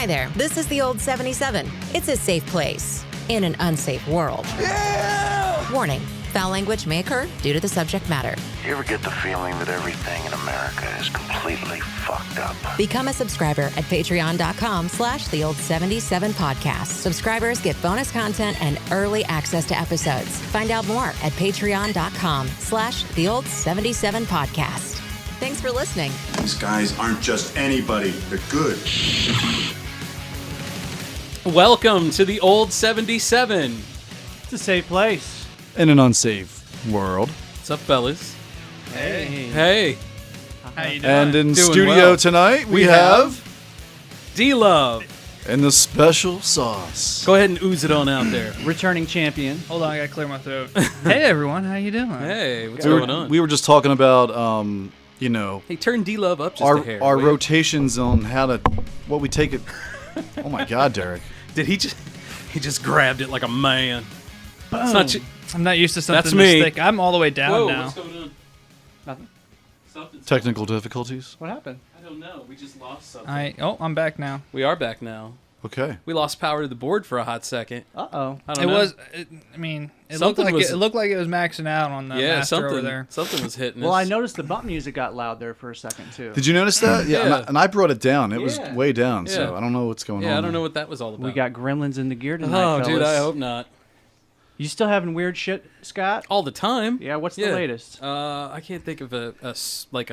Hi there, this is the old 77. It's a safe place in an unsafe world. Yeah! Warning, foul language may occur due to the subject matter. You ever get the feeling that everything in America is completely fucked up? Become a subscriber at patreon.com/theold77podcast. Subscribers get bonus content and early access to episodes. Find out more at patreon.com/theold77podcast. Thanks for listening. These guys aren't just anybody. They're good. Welcome to the old 77. It's a safe place. In an unsafe world. What's up, fellas? Hey. Hey, How you doing? And in Doing studio well. tonight, we have D-Love. and the special sauce. Go ahead and ooze it on out there. Returning champion. Hold on, I gotta clear my throat. Hey everyone, how you doing? Hey, what's we going were, on? we were just talking about, Hey, turn D-Love up just our a hair. our Wait. rotations on what we take it. Oh my God, Derek. Did he just grabbed it like a man. It's not I'm not used to something That's me. this thick. I'm all the way down Whoa, now. what's going on? Nothing. Something's Technical difficulties. What happened? I don't know. We just lost something. I'm back now. We are back now. Okay. We lost power to the board for a hot second. Uh-oh. I don't know. It looked Something like was- it looked like it was maxing out on the master over there. Something was hitting Well, us. I noticed the bump music got loud there for a second, too. Did you notice that? Yeah. Yeah. And I brought it down. It was Yeah. way down, Yeah. so I don't know what's going on. Yeah, I don't there. know what that was all about. We got gremlins in the gear tonight, Oh, fellas. dude, I hope not. You still having weird shit, Scott? All the time. Yeah, what's the latest? I can't think of a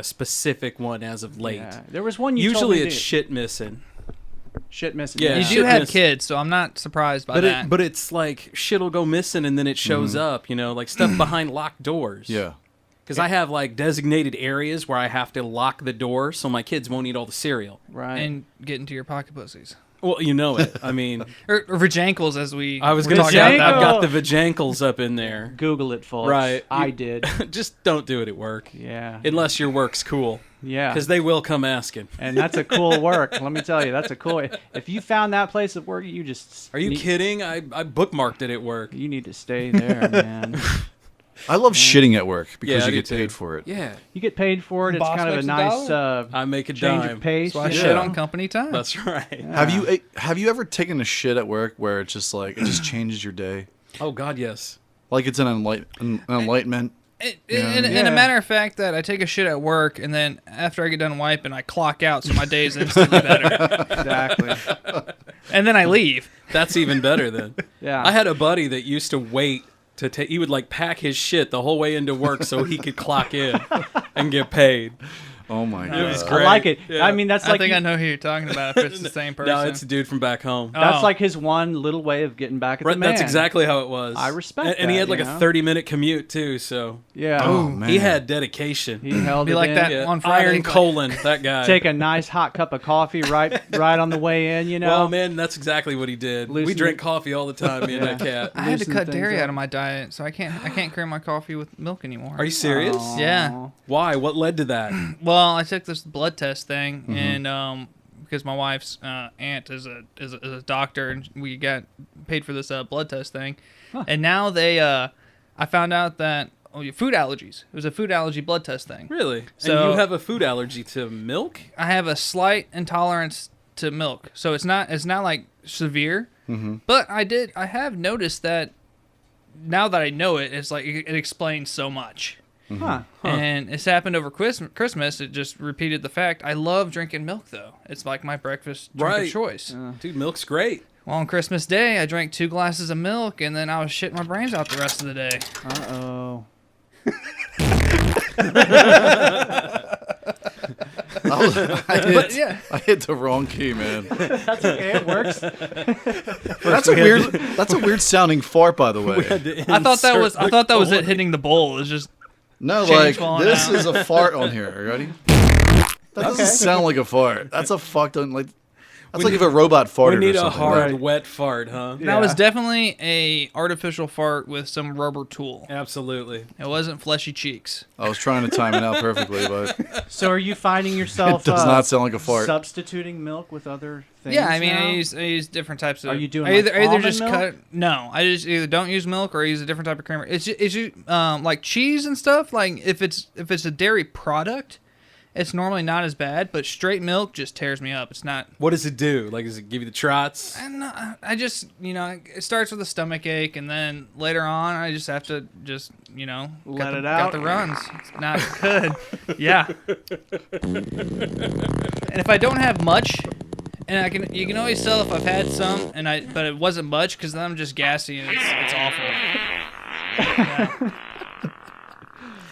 specific one as of late. Yeah. There was one you told Usually me it's shit missing. shit missing. Yeah. You shit do have miss. kids, so I'm not surprised by But that. but it's like shit'll go missing and then it shows up, like stuff behind locked doors. Yeah. Because I have like designated areas where I have to lock the door so my kids won't eat all the cereal. Right. and get into your pocket pussies. Well, you know it. I mean, Or vajankles, as we I was were going to talking say, about I've that. got the vajankles up in there. Google it, folks. Right. I did. Just don't do it at work. Yeah. Unless your work's cool. Yeah. Because they will come asking. And that's a cool work. Let me tell you, that's a cool. If you found that place at work, you just. Are you kidding? I bookmarked it at work. You need to stay there, man. I love shitting at work Yeah, because I you do get too. paid for it. Yeah. You get paid for it. It's Boss kind of a makes a nice I make a change dime. of pace. So I you shit know? on company time. That's right. Have you ever taken a shit at work where it's just like it just changes your day? Oh, God, yes. Like it's an enlightenment. In a matter of fact, that I take a shit at work, and then after I get done wiping, I clock out, so my day is instantly better. Exactly. And then I leave. That's even better then. Yeah. I had a buddy that used to wait to take. He would like pack his shit the whole way into work so he could clock in and get paid. Oh my God. It was I great. like it. Yeah. I mean, that's I like think I know who you're talking about. If it's the same person. No, it's a dude from back home. that's Oh. like his one little way of getting back at Right, the man. that's exactly how it was. I respect and he that, had like you a know? 30-minute commute too, so Yeah. Oh man. he had dedication. He held Be it like in. that Yeah. on Friday. Iron colon, that guy. Take a nice hot cup of coffee right on the way in. You know. Well, man, that's exactly what he did. We Loosen drink it. coffee all the time, me and that cat. I had to loosen cut things dairy up. out of my diet, so I can't carry my coffee with milk anymore. Are you serious? Aw. Yeah. Why? What led to that? Well, I took this blood test thing, and because my wife's aunt is a doctor, and we got paid for this blood test thing, and now I found out that food allergies. It was a food allergy blood test thing. Really? So- and you have a food allergy to milk? I have a slight intolerance to milk, so it's not like severe, but I have noticed that now that I know it, it's like it explains so much. Huh. And it's happened over Christmas. It just repeated the fact. I love drinking milk, though. It's like my breakfast drink Right. of choice. Dude, milk's great. Well, on Christmas Day, I drank 2 glasses of milk, and then I was shitting my brains out the rest of the day. Uh-oh. But yeah, I hit the wrong key, man. That's okay. It works. That's a weird. That's a weird sounding fart, by the way. I thought that was it hitting the bowl. It was just No, Change like falling this out. is a fart on here. Ready? That doesn't sound like a fart. That's a fucked on like. That's like if a robot farted We need or a something. hard, Right. wet fart, huh? that was definitely a artificial fart with some rubber tool. Absolutely. It wasn't fleshy cheeks. I was trying to time it out perfectly, but So are you finding yourself it does not sound like a fart. substituting milk with other things? Yeah, I mean, now? I use different types of. Are you doing, I either, like, I either almond just milk? cut. No, I just either don't use milk or I use a different type of creamer. It's like cheese and stuff. Like if it's a dairy product, it's normally not as bad, but straight milk just tears me up. It's not. What does it do? Like, does it give you the trots? I just, it starts with a stomach ache, and then later on, I just have to Let it out. Got the runs. It's not good. Yeah. And if I don't have much, and you can always tell if I've had some, but it wasn't much because then I'm just gassy and it's awful. Yeah.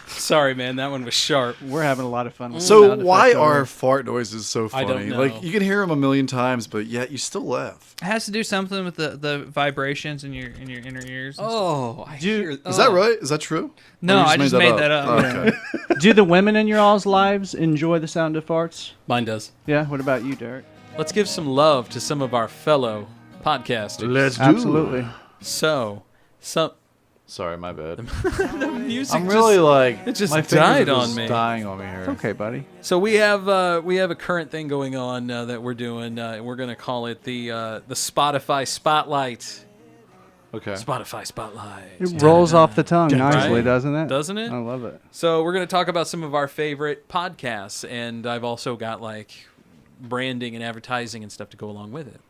Sorry, man, that one was sharp. We're having a lot of fun with So sound why effects are over. fart noises so I funny? don't know. Like you can hear them a million times, but yet you still laugh. It has to do something with the vibrations in your inner ears. And stuff. Oh, I hear. Is that right? Is that true? No, Or you I just made that up. Oh, okay. Do the women in your all's lives enjoy the sound of farts? Mine does. Yeah. What about you, Derek? Let's give some love to some of our fellow podcasters. Let's do. Absolutely. So, some Sorry, my bad. music. I'm really it just my fingers died are on just me. dying on me here. It's okay, buddy. So we have a current thing going on that we're doing. We're gonna call it the Spotify Spotlight. Okay. Spotify Spotlight. It rolls off the tongue Right? nicely, doesn't it? Doesn't it? I love it. So we're gonna talk about some of our favorite podcasts, and I've also got like branding and advertising and stuff to go along with it.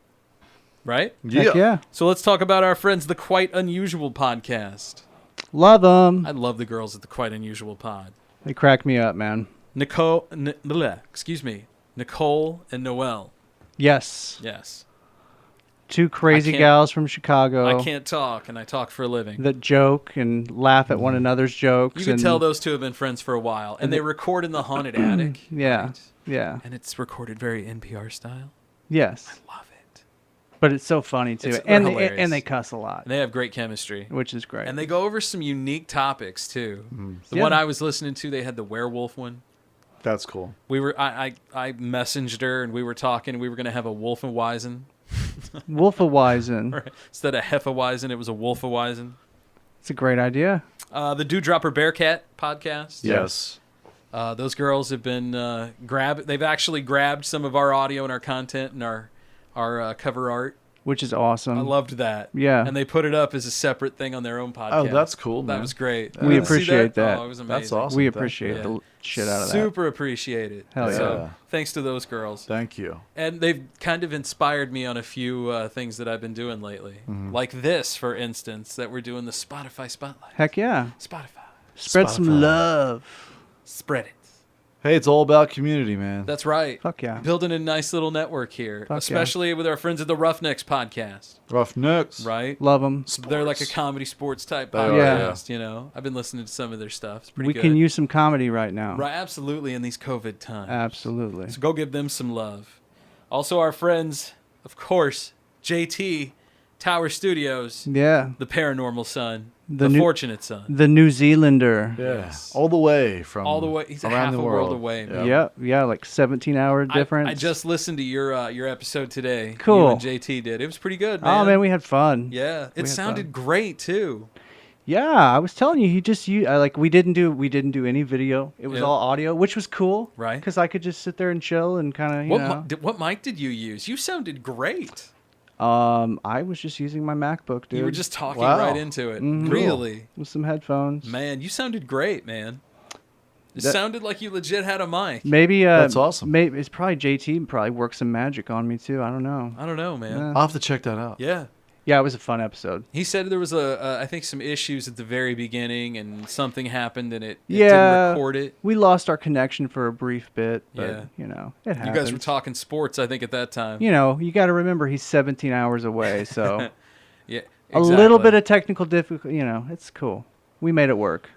Right? Heck yeah. So let's talk about our friends, the Quite Unusual Podcast. Love them. I love the girls at the Quite Unusual Pod. They crack me up, man. Nicole and Noelle. Yes. Yes. Two crazy can't- gals from Chicago I can't talk, and I talk for a living. that joke and laugh at one another's jokes. You can and tell those two have been friends for a while, and they record in the haunted attic. Yeah. right? Yeah. And it's recorded very NPR style. Yes. Love it. But it's so funny, too. They're And hilarious. they cuss a lot, And they have great chemistry. which is great. And they go over some unique topics too. The Yeah. one I was listening to, they had the werewolf one. That's cool. We were I messaged her and we were talking. We were gonna have a Wolfenweisen. Wolfeweizen. Right. Instead of Hefeweizen, it was a Wolfeweizen. It's a great idea. The Dewdropper Bearcat podcast. Yes. Those girls have been they've actually grabbed some of our audio and our content and our cover art. Which is awesome. I loved that. Yeah. And they put it up as a separate thing on their own podcast. Oh, that's cool, That man. was great. We Did you see appreciate that. Oh, it was amazing. That's awesome. We Thank appreciate you. the shit out of that. Super appreciate it. Hell yeah. So, thanks to those girls. Thank you. And they've kind of inspired me on a few things that I've been doing lately. Mm-hmm. Like this, for instance, that we're doing the Spotify Spotlight. Heck yeah. Spotify. Spread some Spotify. love. Spread it. Hey, it's all about community, man. That's right. Fuck yeah. Building a nice little network here, Fuck yeah. especially with our friends at the Roughnecks podcast, Roughnecks. right? Love them. They're like a comedy sports type They are, podcast, you know. I've been listening to some of their stuff. It's pretty We good. can use some comedy right now. Right, absolutely, in these COVID times. Absolutely. So go give them some love. Also, our friends, of course, JT, Tower Studios, Yeah. the Paranormal Son, The the new- Fortunate Son. The New Zealander. Yeah. Yes. All the way from All the way, he's a around half the a world away, man. Yep. Yeah, like 17-hour difference. I just listened to your episode today. Cool. You and JT did. It was pretty good, man. Oh, man, we had fun. Yeah, We it had sounded fun. great too. Yeah, I was telling you, we didn't do any video. It was Yeah. all audio, which was cool. Right. Because I could just sit there and chill and kind of, What mic did you use? You sounded great. I was just using my MacBook, dude. You were just talking Wow. right into it. Mhm. Really, with some headphones. man, you sounded great, man. It That- sounded like you legit had a mic. Maybe That's awesome. Maybe it's probably JT probably worked some magic on me too. I don't know. I don't know, man. Yeah. I'll have to check that out. Yeah. Yeah, it was a fun episode. He said there was I think some issues at the very beginning and something happened and it Yeah, didn't record it. we lost our connection for a brief bit, but Yeah. it happens. You guys were talking sports, I think, at that time. You got to remember he's 17 hours away, so Yeah. a little exactly. bit of technical difficulty. It's cool. We made it work.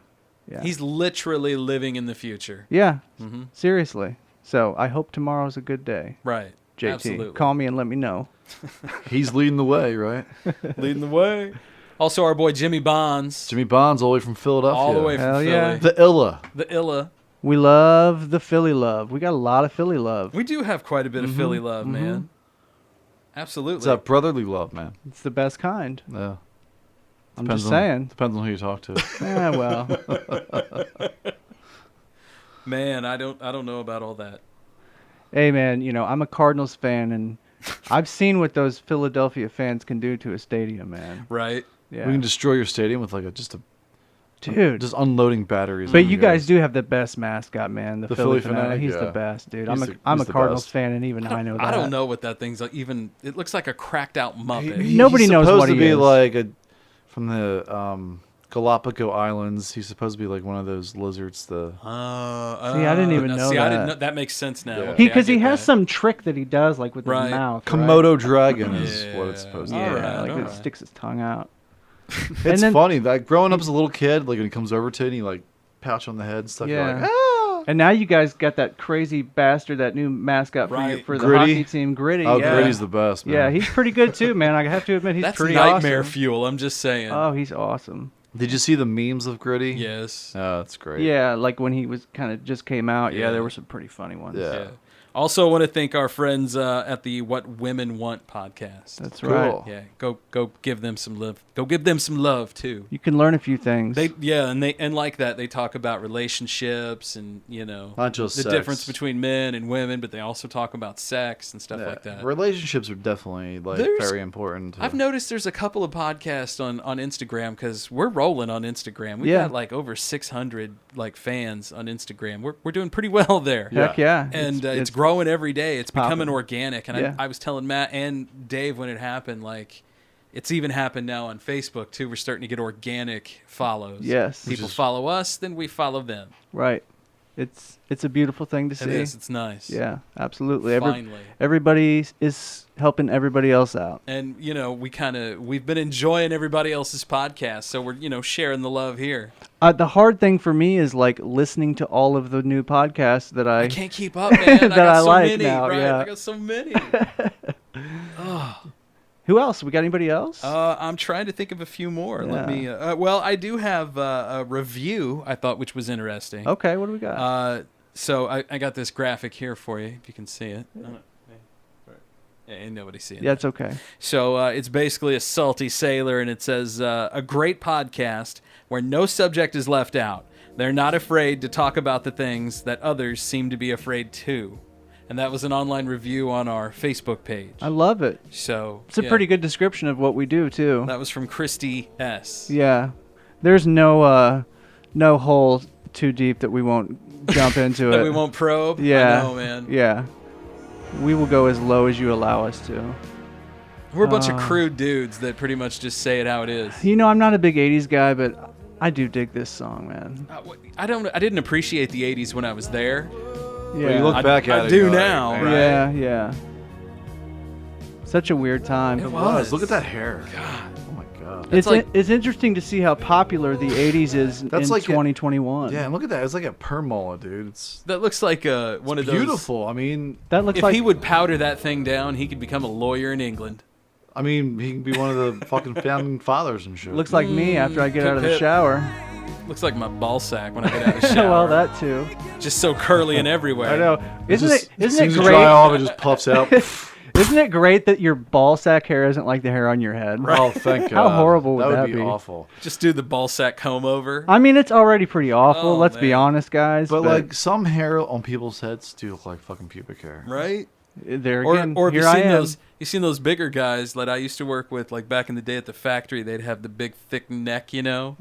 Yeah. He's literally living in the future. Yeah. Mm-hmm. Seriously. So I hope tomorrow's a good day. Right. JT, Absolutely. call me and let me know. He's leading the way, right? Leading the way. Also, our boy Jimmy Bonds. Jimmy Bonds, all the way from Philadelphia. all the way from Hell Philly. yeah. The Illa. The Illa. We love the Philly love. We got a lot of Philly love. We do have quite a bit of Philly love, man. Absolutely. It's that brotherly love, man. It's the best kind. Yeah. I'm Depends just on- saying. Depends on who you talk to. Yeah, well. Man, I don't know about all that. Hey, man, I'm a Cardinals fan, and I've seen what those Philadelphia fans can do to a stadium, man. Right? Yeah. We can destroy your stadium with like just a Dude. just unloading batteries. But on you guys do have the best mascot, man. The Philly Fanatic. He's yeah. the best, dude. He's I'm a the Cardinals best. fan, and even I know that. I don't know what that thing's like. Even it looks like a cracked out Muppet. Nobody he's knows supposed what to he be is. like from the Galapagos Islands. He's supposed to be like one of those lizards. See, I didn't even know see, that. I didn't know. That makes sense now. Yeah. Okay, Because I he get has that. some trick that he does, like with Right. his mouth. Komodo dragon is Yeah. what it's supposed to Right? be. Yeah, Alright, like it alright. sticks his tongue out. It's then- funny. Like growing up as a little kid, like when he comes over to it, and he like pouch on the head and stuff. You're Yeah. like, ah! And now you guys got that crazy bastard, that new mascot Right. for the Gritty? hockey team, Gritty. Oh, yeah. Gritty's the best, man. Yeah, he's pretty good too, man. I have to admit, he's That's pretty nightmare awesome. fuel. I'm just saying. Oh, he's awesome. Did you see the memes of Gritty? Yes. Oh, that's great. Yeah, like when he was kind of just came out. Yeah, Yeah. there were some pretty funny ones. Yeah. Yeah. Also, want to thank our friends at the What Women Want podcast. That's Cool. right. Yeah, go give them some love. Go give them some love too. You can learn a few things. And like that they talk about relationships and Not just the sex. difference between men and women, but they also talk about sex and stuff Yeah. like that. Relationships are definitely like There's- very important. I've noticed there's a couple of podcasts on Instagram because we're rolling on Instagram. We've Yeah. got like over 600 like fans on Instagram. We're doing pretty well there. Heck yeah. And it's growing every day. It's becoming popping. organic. And Yeah. I was telling Matt and Dave when it happened, like, it's even happened now on Facebook, too. We're starting to get organic follows. Yes. People follow us, then we follow them. Right. It's a beautiful thing to see. It is. It's nice. Yeah, absolutely. Finally. Everybody is helping everybody else out. And, we've been enjoying everybody else's podcast. So we're, sharing the love here. The hard thing for me is like listening to all of the new podcasts that I can't keep up, man. that I got I so like many, now, right? yeah. I got so many. Who else? We got anybody else? I'm trying to think of a few more. Let me. Well, I do have a review I thought which was interesting. Okay, what do we got? So I got this graphic here for you, if you can see it. Ain't nobody seeing Yeah, it. it's okay. So it's basically a salty sailor, and it says, a great podcast where no subject is left out. They're not afraid to talk about the things that others seem to be afraid to. And that was an online review on our Facebook page. I love it. So It's a pretty good description of what we do too. That was from Christy S. Yeah, there's no hole too deep that we won't jump into That it. we won't probe. Yeah, I know, man. Yeah, we will go as low as you allow us to. We're a bunch of crude dudes that pretty much just say it how it is. You know, I'm not a big '80s guy, but I do dig this song, man. I didn't appreciate the '80s when I was there. Yeah, But you look back at I it. do you're like, now, man, right? Yeah. Such a weird time. It was. Look at that hair. God. Oh my god. It's interesting to see how popular the '80s is That's in like 2021. Yeah, and look at that. It's like a perm mullet, dude. It's That looks like one of those. beautiful. I mean, That looks If like he would powder that thing down, he could become a lawyer in England. he can be one of the fucking founding fathers and shit. looks like me after I get out of the Pip. shower. Looks like my ball sack when I get out of the shower. Well, that too. Just so curly and everywhere. I know. Isn't Just- it as soon as great? you dry off, it just puffs out. Isn't it great that your ball sack hair isn't like the hair on your head? Oh, thank God. How horrible would that that would be be? awful. Just do the ball sack comb over. I mean, it's already pretty awful. Oh, Let's be man. honest, guys. But like some hair on people's heads do look like fucking pubic hair. Right? there Or again, have here you I seen am. you seen those bigger guys that I used to work with, like back in the day at the factory? They'd have the big thick neck, Yeah, oh,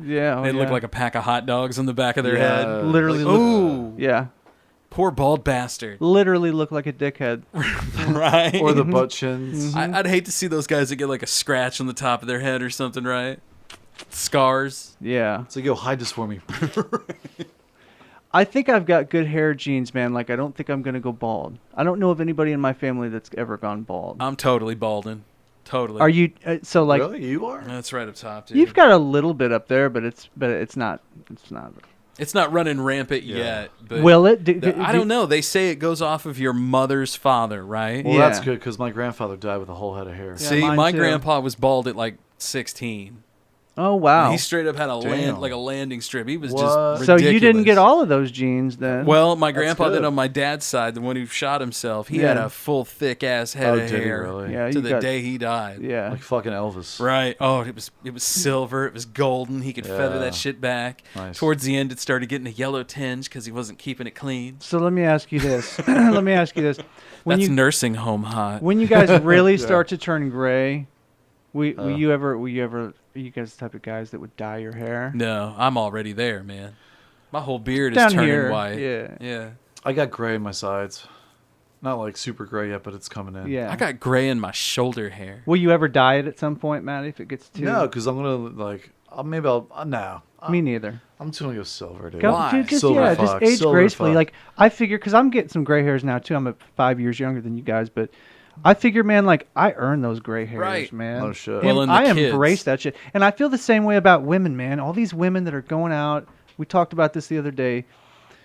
They'd look yeah. like a pack of hot dogs on the back of their Yeah. head. Literally Like, look- ooh, Yeah, poor bald bastard. literally look like a dickhead. Right? Or the butt chins. I'd hate to see those guys that get like a scratch on the top of their head or something, right? Scars. Yeah, It's like, yo, hide this for me. I think I've got good hair genes, man. Like I don't think I'm gonna go bald. I don't know of anybody in my family that's ever gone bald. I'm totally balding. Totally. Are you? So like, Really? You are? That's right up top, dude. you've got a little bit up there, but it's not. It's not running rampant yet. But Will it? I don't know. They say it goes off of your mother's father, right? Well, Yeah. that's good because my grandfather died with a whole head of hair. See, mine my too. grandpa was bald at like 16. Oh wow. He straight up had a Damn. landing strip. He was What? just So ridiculous. you didn't get all of those genes then? Well, my grandpa good. did on my dad's side, the one who shot himself. He Yeah. had a full, thick ass head Oh, of did he hair really? Yeah, to you the got- day he died. yeah. Like fucking Elvis. Right. Oh, it was silver. It was golden. He could feather Yeah. that shit back. Nice. Towards the end, it started getting a yellow tinge because he wasn't keeping it clean. So let me ask you this. Let me ask you this. When That's you nursing home hot. when you guys really start to turn gray, will you ever Are you guys the type of guys that would dye your hair? No, I'm already there, man. My whole beard Down is turning here, white. yeah. Yeah. I got gray in my sides. Not like super gray yet, but it's coming in. Yeah. I got gray in my shoulder hair. Will you ever dye it at some point, Matt? If it gets too. No, because I'm gonna like. No. Me neither. I'm just gonna go silver, dude. Go, Why? dude, just, Silver yeah, fox, just age silver gracefully. fox. Like I figure, because I'm getting some gray hairs now too. I'm 5 years younger than you guys, but I figure, man, like I earn those gray hairs, Right. man. Oh, shit. And Well, and the I kids. embrace that shit, and I feel the same way about women, man. All these women that are going out. We talked about this the other day,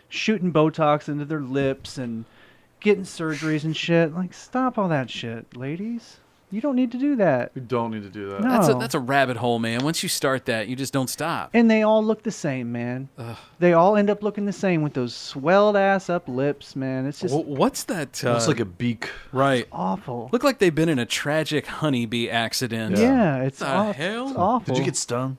shooting Botox into their lips and getting surgeries and shit. Like, stop all that shit, ladies. You don't need to do that. We don't need to do that. No. That's a rabbit hole, man. Once you start that, you just don't stop. And they all look the same, man. They all end up looking the same with those swelled ass up lips, man. It's just What's that? Looks like a beak. right. awful. Look like they've been in a tragic honeybee accident. Yeah, it's The awful. hell? It's awful. Did you get stung?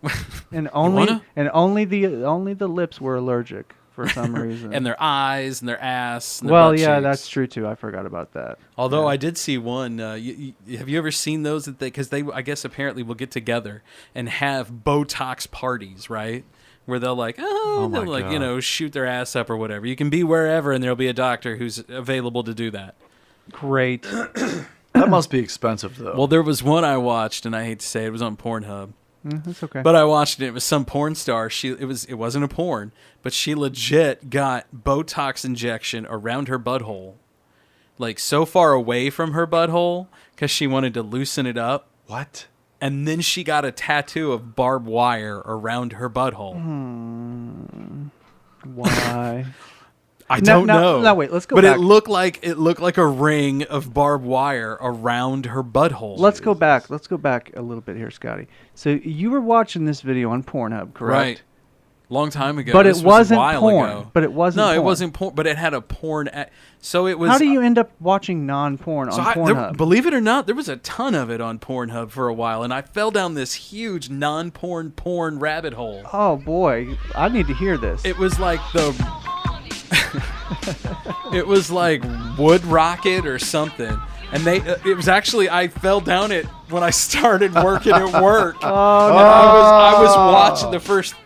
and wanna? only the lips were allergic for some reason. And their eyes and their ass. And their well, butt yeah, cheeks. that's true too. I forgot about that. Although I did see one. Have you ever seen those? That because they, I guess, apparently will get together and have Botox parties, right? Where they'll like, my they'll like, God. shoot their ass up or whatever. You can be wherever, and there'll be a doctor who's available to do that. Great. That must be expensive though. Well, there was one I watched, and I hate to say it was on Pornhub. That's okay. But I watched it. It was some porn star. It wasn't a porn, but she legit got Botox injection around her butthole, like so far away from her butthole because she wanted to loosen it up. what? And then she got a tattoo of barbed wire around her butthole. Why? I don't know. No, wait. Let's go but back. it looked like a ring of barbed wire around her butthole. Let's go back. Let's go back a little bit here, Scotty. So you were watching this video on Pornhub, correct? Right. Long time ago. But This it was a wasn't while porn. ago. But it wasn't No, porn. it wasn't porn. But it had a porn. So it was. How do you end up watching non-porn on Pornhub? Believe it or not, there was a ton of it on Pornhub for a while, and I fell down this huge non-porn porn rabbit hole. Oh boy, I need to hear this. It was like it was like Wood Rocket or something. And it was actually, I fell down it when I started working at work. Oh, And I was watching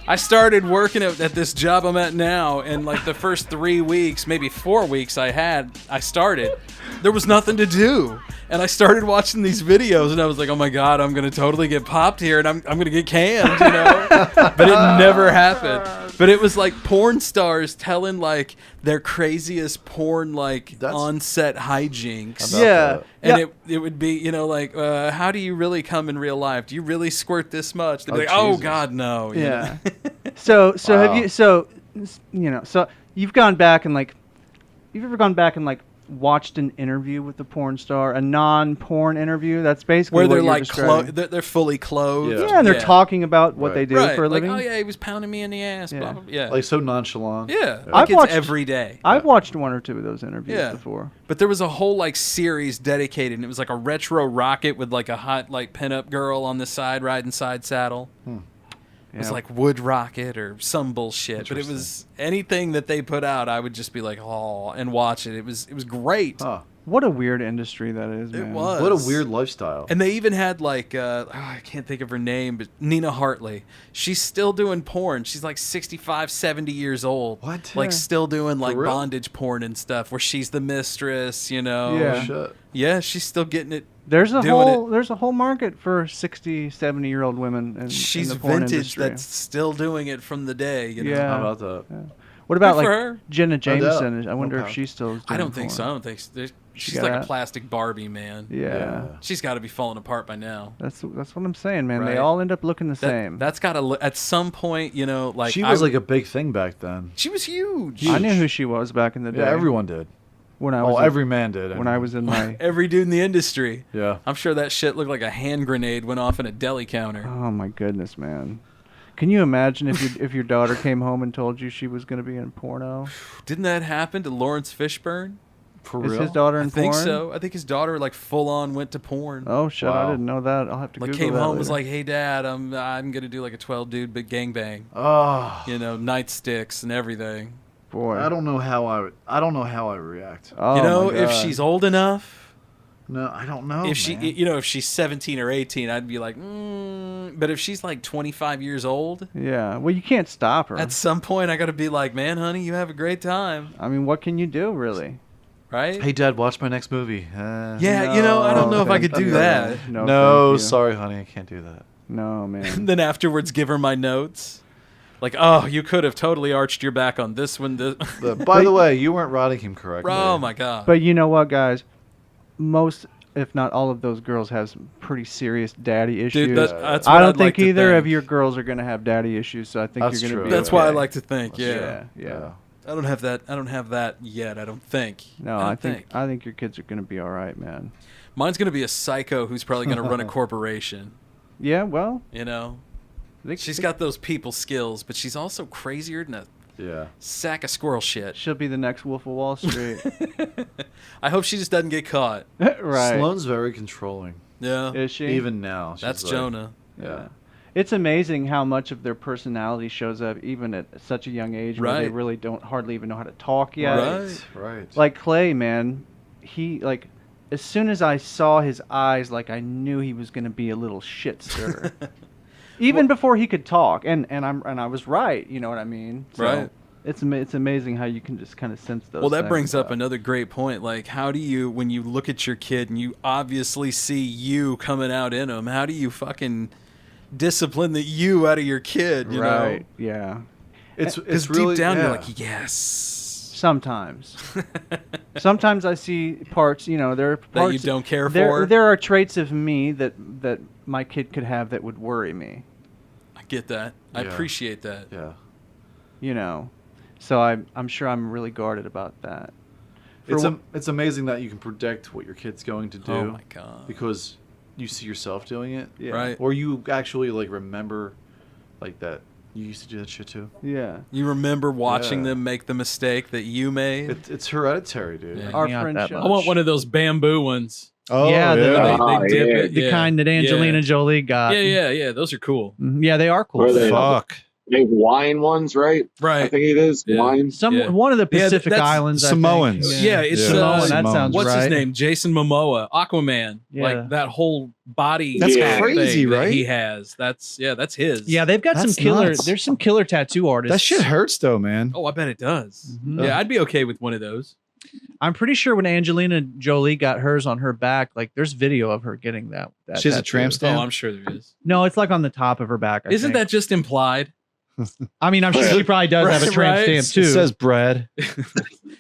I started working at this job I'm at now, and like the first 3 weeks, maybe 4 weeks I started, there was nothing to do. And I started watching these videos, and I was like, oh my God, I'm going to totally get popped here, and I'm going to get canned, But it never happened. But it was like porn stars telling like their craziest porn, like on-set hijinks. Yeah. And it would be, like, how do you really come in real life? Do you really squirt this much? They'd be like, oh Jesus. God, no. you Yeah. know? So Wow. have you? So so you've gone back and like, you've ever gone back and like watched an interview with the porn star, a non-porn interview? That's basically Where what they're you're like describing. they're fully clothed. Yeah. Yeah, and they're talking about what Right. they do right. for a like, living. oh yeah, he was pounding me in the ass. Yeah. Blah, blah, blah. Yeah. Like so nonchalant. yeah. I've Like it's watched- every day. I've watched one or two of those interviews Yeah. before. But there was a whole like series dedicated, and it was like a retro rocket with like a hot like pinup girl on the side riding side saddle. It was Yeah. like Wood Rocket or some bullshit. But it was anything that they put out, I would just be like, oh, and watch it. It was great. Huh. What a weird industry that is, It man. was. What a weird lifestyle. And they even had like I can't think of her name, but Nina Hartley. She's still doing porn. She's like 65, 70 years old. What? Like Yeah. still doing like real? bondage porn and stuff where she's the mistress, Yeah. Oh, shit. Yeah, she's still getting it. There's a doing there's a whole market for 60, 70-year-old women in, She's in the porn vintage industry. that's still doing it from the day, Yeah. How about that? What about Good for like her. Jenna doubt. Jameson? I wonder Okay. if she still is I doing don't think so. I porn. don't think so. She's got like a that? plastic Barbie, man. Yeah. She's got to be falling apart by now. That's what I'm saying, man. They Right. all end up looking the same. That's got to at some point, like She was like a big thing back then. she was huge. I knew who she was back in the day. Yeah, everyone did. when I was Oh, in- every man did. when I was in my Every dude in the industry. Yeah. I'm sure that shit looked like a hand grenade went off in a deli counter. oh my goodness, man. Can you imagine if your daughter came home and told you she was going to be in porno? Didn't that happen to Lawrence Fishburne? For Is real? his daughter in I think porn? so. I think his daughter like full on went to porn. Oh shit! I Wow. didn't know that. I'll have to Like Google came that home was later. like, "Hey dad, I'm gonna do like a 12 dude big gangbang, Oh, nightsticks and everything." boy. I don't know how I would react. Oh, you know, my if God. she's old enough, No, I don't know. If she, man. if she's 17 or 18, I'd be like, but if she's like 25 years old, Yeah. Well, you can't stop her. at some point I got to be like, man, honey, you have a great time, I mean, what can you do, really? right? Hey, Dad, watch my next movie. Yeah, I don't know if I could do that. No, No, thank you. sorry, honey, I can't do that. No, man. Then afterwards, give her my notes. Like, oh, you could have totally arched your back on this one. By the way, you weren't rotting him correctly. Oh my god! But you know what, guys? Most, if not all of those girls have some pretty serious daddy issues. Dude, that's what I don't I'd think like to either of think. your girls are going to have daddy issues, so I think That's you're going to true. be That's why I okay. like to think. Yeah. Yeah. I don't have that yet. I don't think. No, I I don't think your kids are going to be all right, man. Mine's gonna be a psycho who's probably gonna run a corporation. Yeah, well, She's got those people skills, but she's also crazier than a sack of squirrel shit. she'll be the next Wolf of Wall Street. I hope she just doesn't get caught. Right. Sloane's very controlling. Yeah, Is she? Even now. that's she's like- Jonah. Yeah. It's amazing how much of their personality shows up even at such a young age where they Right. really don't hardly even know how to talk yet. Right. Like Clay, man, he like as soon as I saw his eyes, like I knew he was going to be a little shit stirrer. Even before he could talk, and I was right. You know what I mean? So Right. It's amazing how you can just kind of sense those. Well, that things. brings up another great point. Like, how do you, when you look at your kid and you obviously see you coming out in him, how do you fucking discipline the you out of your kid? You right? know? Yeah. It's Because really deep down you're yeah. like, yes. Sometimes. Sometimes I see parts. There are That parts you don't care there, for? There are traits of me that my kid could have that would worry me. I get that. I Yeah. appreciate that. Yeah. So I'm sure I'm really guarded about that. It's amazing that you can predict what your kid's going to do. Oh my god. Because you see yourself doing it. Yeah. Right. Or you actually like remember like that you used to do that shit too. Yeah. You remember watching Yeah. them make the mistake that you made? It's hereditary, dude. Yeah. Our Not that friendship. much. I want one of those bamboo ones. Oh Yeah, They the- dip it. The yeah. kind that Angelina Jolie got. Yeah. Those are cool. Yeah, they are cool. Where they- Fuck. Big wine ones, right? I Right. think it is Yeah. wine. One of the Yeah, Pacific that's Islands. I think. Samoans. Yeah, it's Samoan, that Samoan. sounds what's right. his name? Jason Momoa, Aquaman. Yeah. Like that whole body. That's Yeah. crazy, thing that right? he has. That's his. Yeah, they've got That's some killer. nuts. There's some killer tattoo artists. That shit hurts though, man. Oh, I bet it does. Mhm. Yeah, I'd be okay with one of those. I'm pretty sure when Angelina Jolie got hers on her back, like there's video of her getting that. She has a tattoo. tramp stamp. Oh, I'm sure there is. No, it's like on the top of her back. I Isn't think. that just implied? I mean, I'm sure she probably does have a Right, tramp right. stamp too. It says bread.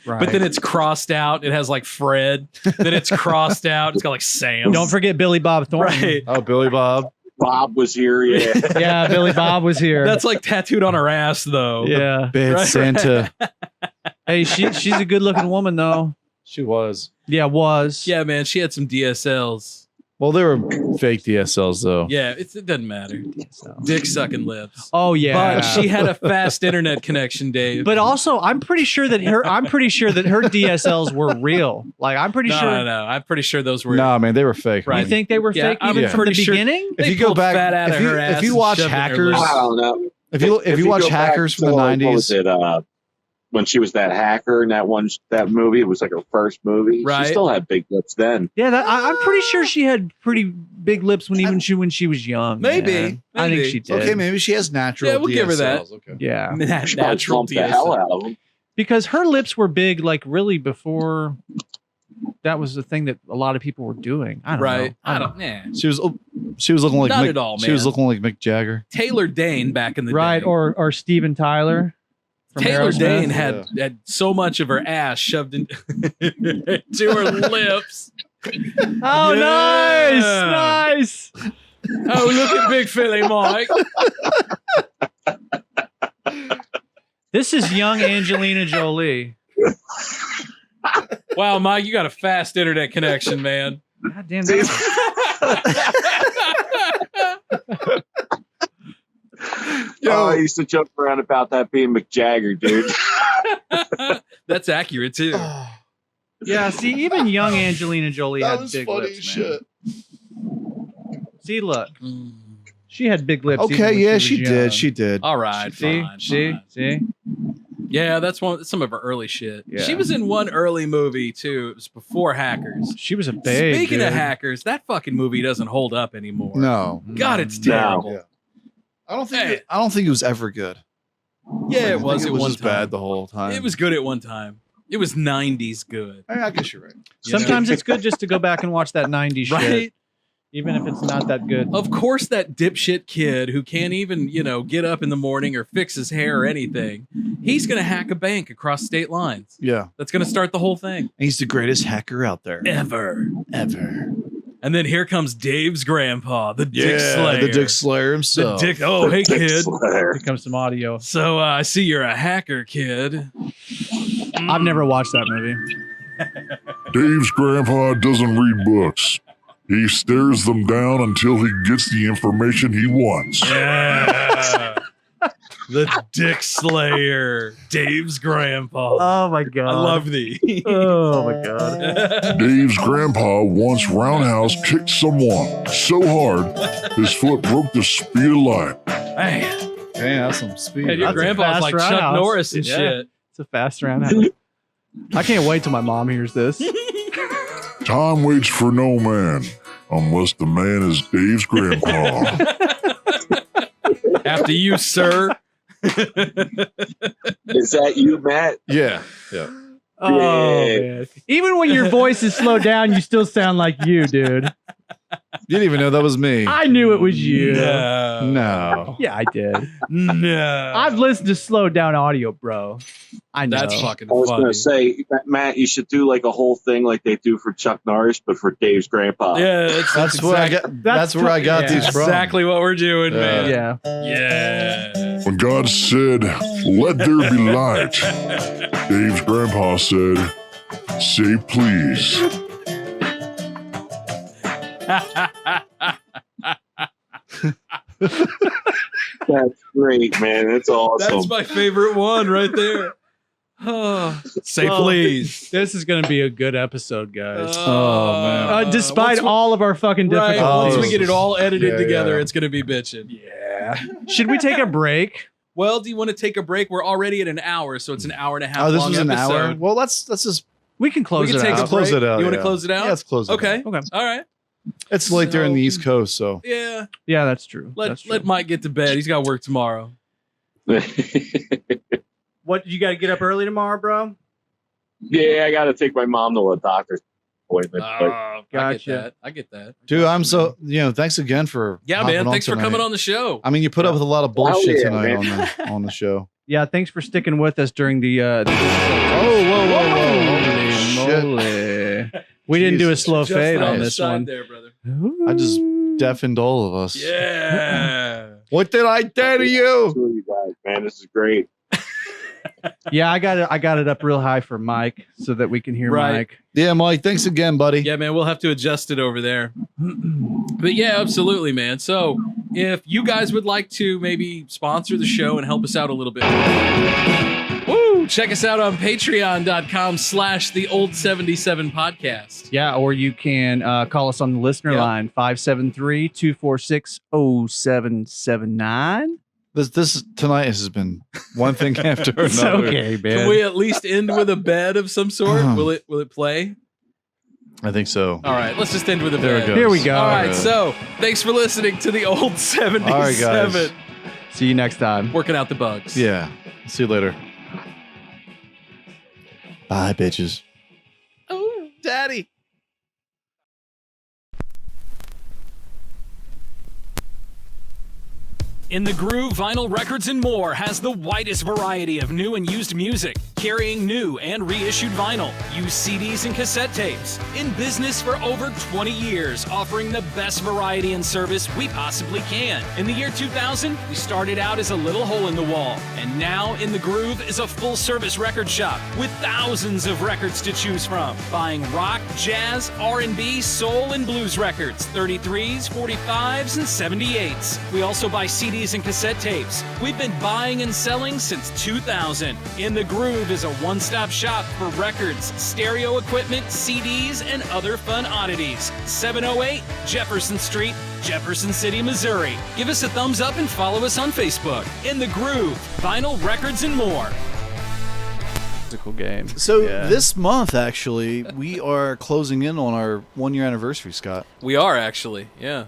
right. But then it's crossed out. It has like Fred. Then it's crossed out. It's got like Sam. Don't forget Billy Bob Thornton. Right. Oh, Billy Bob. Bob was here, yeah. Yeah, Billy Bob was here. That's like tattooed on her ass, though. yeah. Bad Right. Santa. Hey, she's a good looking woman though. She was. Yeah, was. Yeah, man. She had some DSLs. Well, they were fake DSLs though. Yeah, it doesn't matter. Dick sucking lips. Oh yeah. But she had a fast internet connection, Dave. But also, I'm pretty sure that her DSLs were real. Like, I'm pretty no, sure. no, I'm pretty sure those were. Nah, man, they were fake. Right. You think they were Yeah, fake I'm even from the pretty sure- beginning? If They you go pulled back, fat out of if you, her ass if you and watch shoved it in her Hackers, lips. I don't know. if you watch go back Hackers from to, the like, what was 90s, it, when she was that hacker in that movie, it was like her first movie. Right. She still had big lips then. Yeah, I'm pretty sure she had pretty big lips when she was young. Maybe. man. I think Maybe. she did. okay, maybe she has natural. Yeah, we'll give her that. DSLs. Okay. Yeah, She probably Natural bumped the hell DSL. out of them. because her lips were big, like really before. That was the thing that a lot of people were doing. I don't Right. know. I don't. Yeah. She was looking like Not Mick, at all, She was man. looking like Mick Jagger. Taylor Dane back in the Right, day. or Steven Tyler. from Taylor Aerosmith. Dane had so much of her ass shoved in to her lips. Oh, Yeah. nice. Oh, look at Big Philly, Mike. This is young Angelina Jolie. Wow, Mike, you got a fast internet connection, man. God damn. I used to joke around about that being Mick Jagger, dude. That's accurate too. Yeah, see, even young Angelina Jolie That had was big funny lips, as man. shit. See, look. She had big lips. even Okay, when yeah, was she young. did. She did. All right, See, fine, see, fine. see. Yeah, that's some of her early shit. Yeah. She was in one early movie too. It was before Hackers. She was a babe. Speaking dude. of Hackers, that fucking movie doesn't hold up anymore. No. God, it's terrible. Yeah. I don't think it was ever good. Yeah, it I was. think At was one just time. bad the whole time. It was good at one time. It was 90s good. I guess you're right. Sometimes it's good just to go back and watch that 90s Right? shit, even if it's not that good. Of course, that dipshit kid who can't even, get up in the morning or fix his hair or anything, he's going to hack a bank across state lines. Yeah. That's going to start the whole thing. He's the greatest hacker out there. Ever. And then here comes Dave's grandpa, the Dick Yeah, Slayer. the Dick Slayer himself. The Dick. Oh, hey, kid. Here comes some audio. So I see you're a hacker, kid. I've never watched that movie. Dave's grandpa doesn't read books. He stares them down until he gets the information he wants. Yeah. The Dick Slayer, Dave's grandpa. Oh my god. I love thee. Oh my god. Dave's grandpa once roundhouse kicked someone so hard his foot broke the speed of light. Man. Hey, that's some speed. And your That's a grandpa's fast like Chuck roundhouse. Norris and Yeah. shit. It's a fast roundhouse. I can't wait till my mom hears this. Time waits for no man unless the man is Dave's grandpa. After you, sir. Is that you, Matt? Yeah. Oh Yeah. man. Even when your voice is slowed down, you still sound like you, dude. You didn't even know that was me. I knew it was you. No. Yeah, I did. No. I've listened to slowed down audio, bro. I know. That's fucking I was funny. going to say, Matt, you should do like a whole thing like they do for Chuck Norris, but for Dave's grandpa. Yeah, That's where I got. That's where I got these from. exactly what we're doing, man. Yeah. Yeah. When God said, "Let there be light," Dave's grandpa said, "Say please." That's great, man. That's awesome. That's my favorite one right there. Oh, say Well, please. This is going to be a good episode, guys. Oh, man. Despite all of our fucking Right, difficulties. once we get it all edited Yeah, together, yeah. it's going to be bitching. Yeah. Should we take a break? Well, do you want to take a break? We're already at an hour, so it's an hour and a half Oh, this long was an episode. hour. Well, let's just We can close We can it take out. a break. close it out. You want to yeah. close it out? Yeah, let's close it Okay. out. Okay. All right. It's late there in the East Coast, so Yeah. Yeah, that's true. Let That's true. let Mike get to bed. He's got work tomorrow. What, you got to get up early tomorrow, bro? Yeah, I got to take my mom to a doctor's appointment. but I get Gotcha. that. I get that. dude, I'm so thanks again for Yeah, hopping man. on Thanks for tonight. coming on the show. I mean, you put up with a lot of Hell bullshit yeah, tonight man. on the show. Yeah, thanks for sticking with us during the Oh, whoa! Shit. moly. We didn't do a Jesus. slow Just fade on on the this side one. there, brother. I just deafened all of us. Yeah. What did I do to you? two of you guys, man, this is great. Yeah, I got it up real high for Mike so that we can hear Right. Mike. Yeah, Mike. Thanks again, buddy. Yeah, man, we'll have to adjust it over there. But yeah, absolutely, man. So if you guys would like to maybe sponsor the show and help us out a little bit, woo, check us out on patreon.com/the old77 podcast. Yeah, or you can call us on the listener Yep. line 573-246-0779. This tonight has been one thing after another. It's okay, man. Can we at least end with a bed of some sort? Will it play? I think so. All right, let's just end with a There bed. it goes. Here we go. All right, so thanks for listening to the old 77. All right, guys. See you next time. Working out the bugs. Yeah. See you later. Bye, bitches. Oh, daddy. In the Groove, Vinyl Records and More has the widest variety of new and used music, carrying new and reissued vinyl, used CDs and cassette tapes. In business for over 20 years, offering the best variety and service we possibly can. In the year 2000, we started out as a little hole in the wall, and now In the Groove is a full-service record shop with thousands of records to choose from. Buying rock, jazz, R&B, soul, and blues records, 33s, 45s, and 78s. We also buy CDs and cassette tapes. We've been buying and selling since 2000. In the Groove is a one-stop shop for records, stereo equipment, CDs, and other fun oddities. 708 Jefferson Street, Jefferson City, Missouri. Give us a thumbs up and follow us on Facebook. In the Groove, Vinyl Records and More. physical game. So Yeah. this month, actually, we are closing in on our 1-year anniversary, Scott. We are actually, yeah.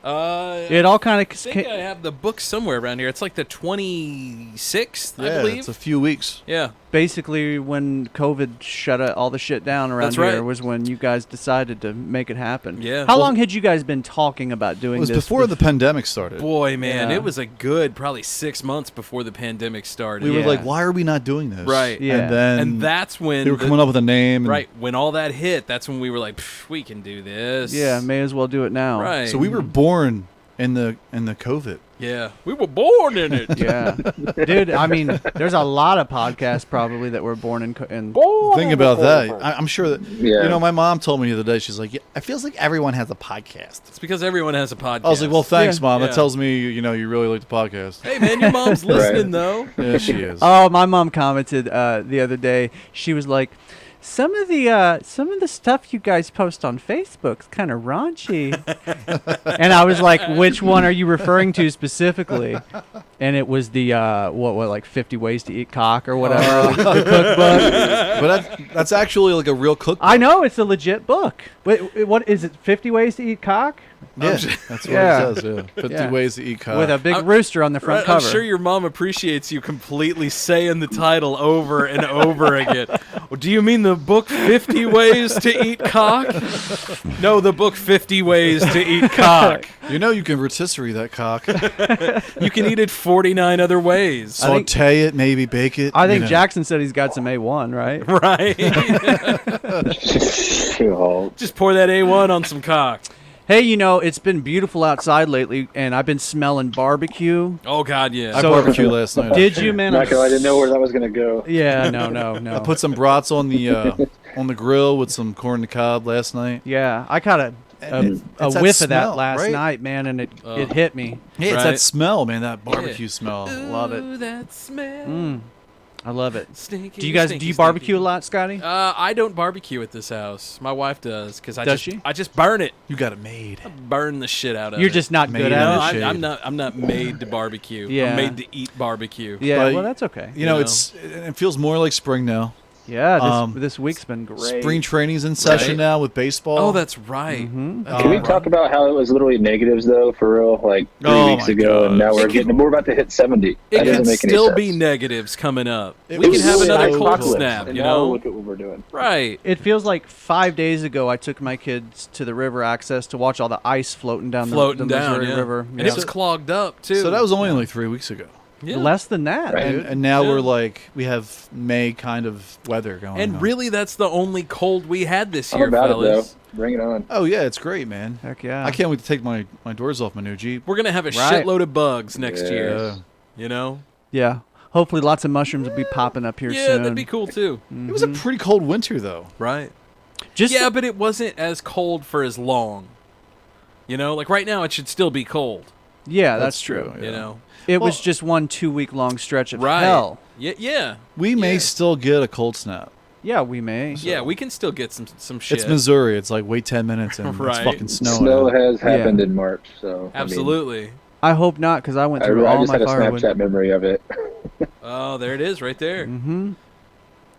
It all kind I of think I have the book somewhere around here. It's like the 26th, I Yeah, believe. it's a few weeks. Yeah. basically when COVID shut all the shit down around That's here right. was when you guys decided to make it happen. Yeah. How Well, long had you guys been talking about doing It was this? before the pandemic started. Boy, man, Yeah. it was a good probably 6 months before the pandemic started. We were Yeah. like, why are we not doing this? Right. Yeah. And then And that's when they were coming up with a name. And right when all that hit. That's when we were like, we can do this. Yeah, may as well do it now. Right. So we were born in the COVID. Yeah, we were born in it. Yeah, dude. I mean, there's a lot of podcasts probably that were born in. Think about that. I'm sure that Yeah. you know. My mom told me the other day. She's like, yeah, "It feels like everyone has a podcast." It's because everyone has a podcast. I was like, "Well, thanks, Yeah. Mom. Yeah. That tells me you know you really like the podcast." Hey, man, your mom's listening though. Yeah, she is. Oh, my mom commented the other day. She was like, some of the stuff you guys post on Facebook's kind of raunchy. And I was like, which one are you referring to specifically? And it was the what like 50 ways to eat cock or whatever, the cookbook. But that's actually like a real cookbook. I know it's a legit book. Wait, what is it? 50 ways to eat cock? Yeah, that's what Yeah. it says. Yeah, 50 Yeah. ways to eat cock. With a big I'm- rooster on the front I'm cover. sure your mom appreciates you completely saying the title over and over again. Well, do you mean the book 50 Ways to Eat Cock? No, the book 50 Ways to Eat Cock. You know you can rotisserie that cock. You can eat it 49 other ways. Saute it, maybe bake it. I think you know. Jackson said he's got some A1, right? Right? Just pour that A1 on some cock. Hey, you know, it's been beautiful outside lately, and I've been smelling barbecue. Oh, God, yeah. I barbecued last night. Did you, man? Not gonna, I didn't know where that was gonna go. Yeah, no. I put some brats on the grill with some corn on the cob last night. Yeah, I caught a It's that whiff of that smell, last right? night, man, and it hit me. Yeah, it's Right. that smell, man. That barbecue smell. Love it. Ooh, that smell. I love it. Stinky, Do you guys stinky, do you barbecue stinky. a lot, Scotty? I don't barbecue at this house. My wife does because Does she? I just burn it. You got it made. Burn the shit out of You're it. just not Made good in at the it. No, shade. I'm not made to barbecue. Yeah. I'm made to eat barbecue. Yeah, But, well, that's okay. You know, know? it feels more like spring now. Yeah, this week's been great. Spring training's in session Right. now with baseball. Oh, that's right. Can we talk about how it was literally negatives though, for real? Like 3 weeks my ago, God. and now we're It could- we're about to hit 70. It That doesn't could make any still sense. be negatives coming up. It We was can have so another cold apocalypse, snap, and you now know? look at what we're doing. Right. It feels like 5 days ago I took my kids to the river access to watch all the ice floating down Floating the down, Missouri yeah. River. And it was clogged up, too. So that was only like 3 weeks ago. Yeah. Less than that, Right. dude. And now Yeah. we're like, we have May kind of weather going on. And really, that's the only cold we had this I'm year, about fellas. it though. Bring it on. Oh, yeah, it's great, man. Heck yeah. I can't wait to take my doors off my new Jeep. We're going to have a Right. shitload of bugs next year. Yeah. You know? Yeah. Hopefully lots of mushrooms will be popping up here Yeah, soon. that'd be cool, too. It was a pretty cold winter, though. Right. Just Yeah, but it wasn't as cold for as long. You know? Like, right now, it should still be cold. yeah, that's true. Yeah. You know? It was Well- just 1 2-week long stretch of Right. hell. Yeah. We may Yeah. still get a cold snap. Yeah, we may. Yeah, we can still get some shit. It's Missouri. It's like wait 10 minutes and Right. it's fucking snowing. Snow out. has happened Yeah. in March, so Absolutely. I hope not, because I went I, through mean, I all just my had a firewood. Snapchat memory of it. Oh, there it is, right there. Mm-hmm.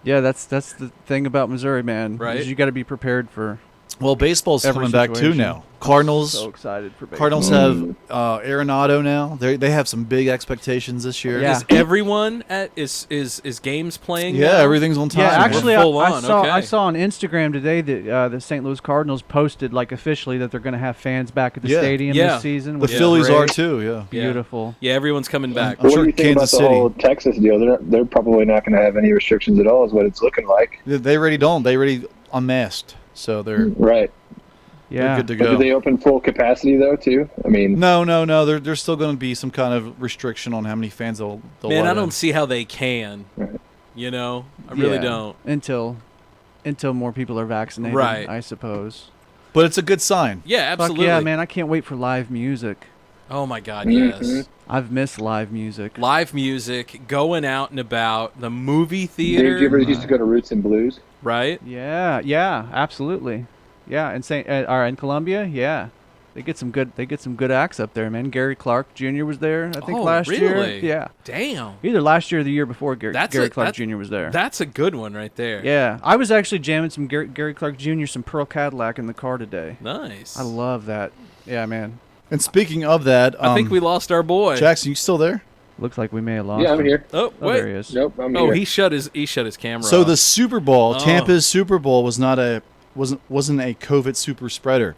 Yeah, that's the thing about Missouri, man. Right. Is you got to be prepared for. Well, baseball's Every coming back too situation. now. Cardinals. So excited for baseball. Cardinals have Arenado now. They have some big expectations this year. Yeah. Is everyone is games playing? Yeah, now? everything's on time. Yeah, man. actually, We're full I on, saw okay. I saw on Instagram today that the St. Louis Cardinals posted like officially that they're going to have fans back at the Yeah. stadium Yeah. this season. the which is Phillies great. are too. Yeah. Yeah. Beautiful. Yeah, everyone's coming back. I'm What sure do you think Kansas about the City. whole Texas deal? They're probably not going to have any restrictions at all, is what it's looking like. They already don't. They already unmasked, so they're Right. Yeah. good to But go. do they open full capacity though too? I mean, No. There's still going to be some kind of restriction on how many fans they'll Man, let I don't in. see how they can. Right. You know, I really Yeah. don't. Until more people are vaccinated, Right. I suppose. But it's a good sign. Yeah, absolutely. Fuck yeah, man! I can't wait for live music. Oh my God, Mhm. yes. I've missed live music. Live music, going out and about, the movie theater, did you ever used to go to Roots and Blues? right? Yeah, absolutely. Yeah, in Columbia, yeah. They get some good acts up there, man. Gary Clark Jr. was there, I think, Oh, last year. really? Yeah. Damn. Either last year or the year before, Gary Clark Jr. was there. That's a good one right there. Yeah. I was actually jamming some Gary Clark Jr., some Pearl Cadillac in the car today. Nice. I love that. Yeah, man. And speaking of that, I think we lost our boy. Jackson, you still there? Looks like we may have lost Yeah, I'm him. here. Oh, wait. There he is. Nope, I'm Oh, here. he shut his camera So off. the Super Bowl, Oh. Tampa's Super Bowl wasn't a COVID super spreader,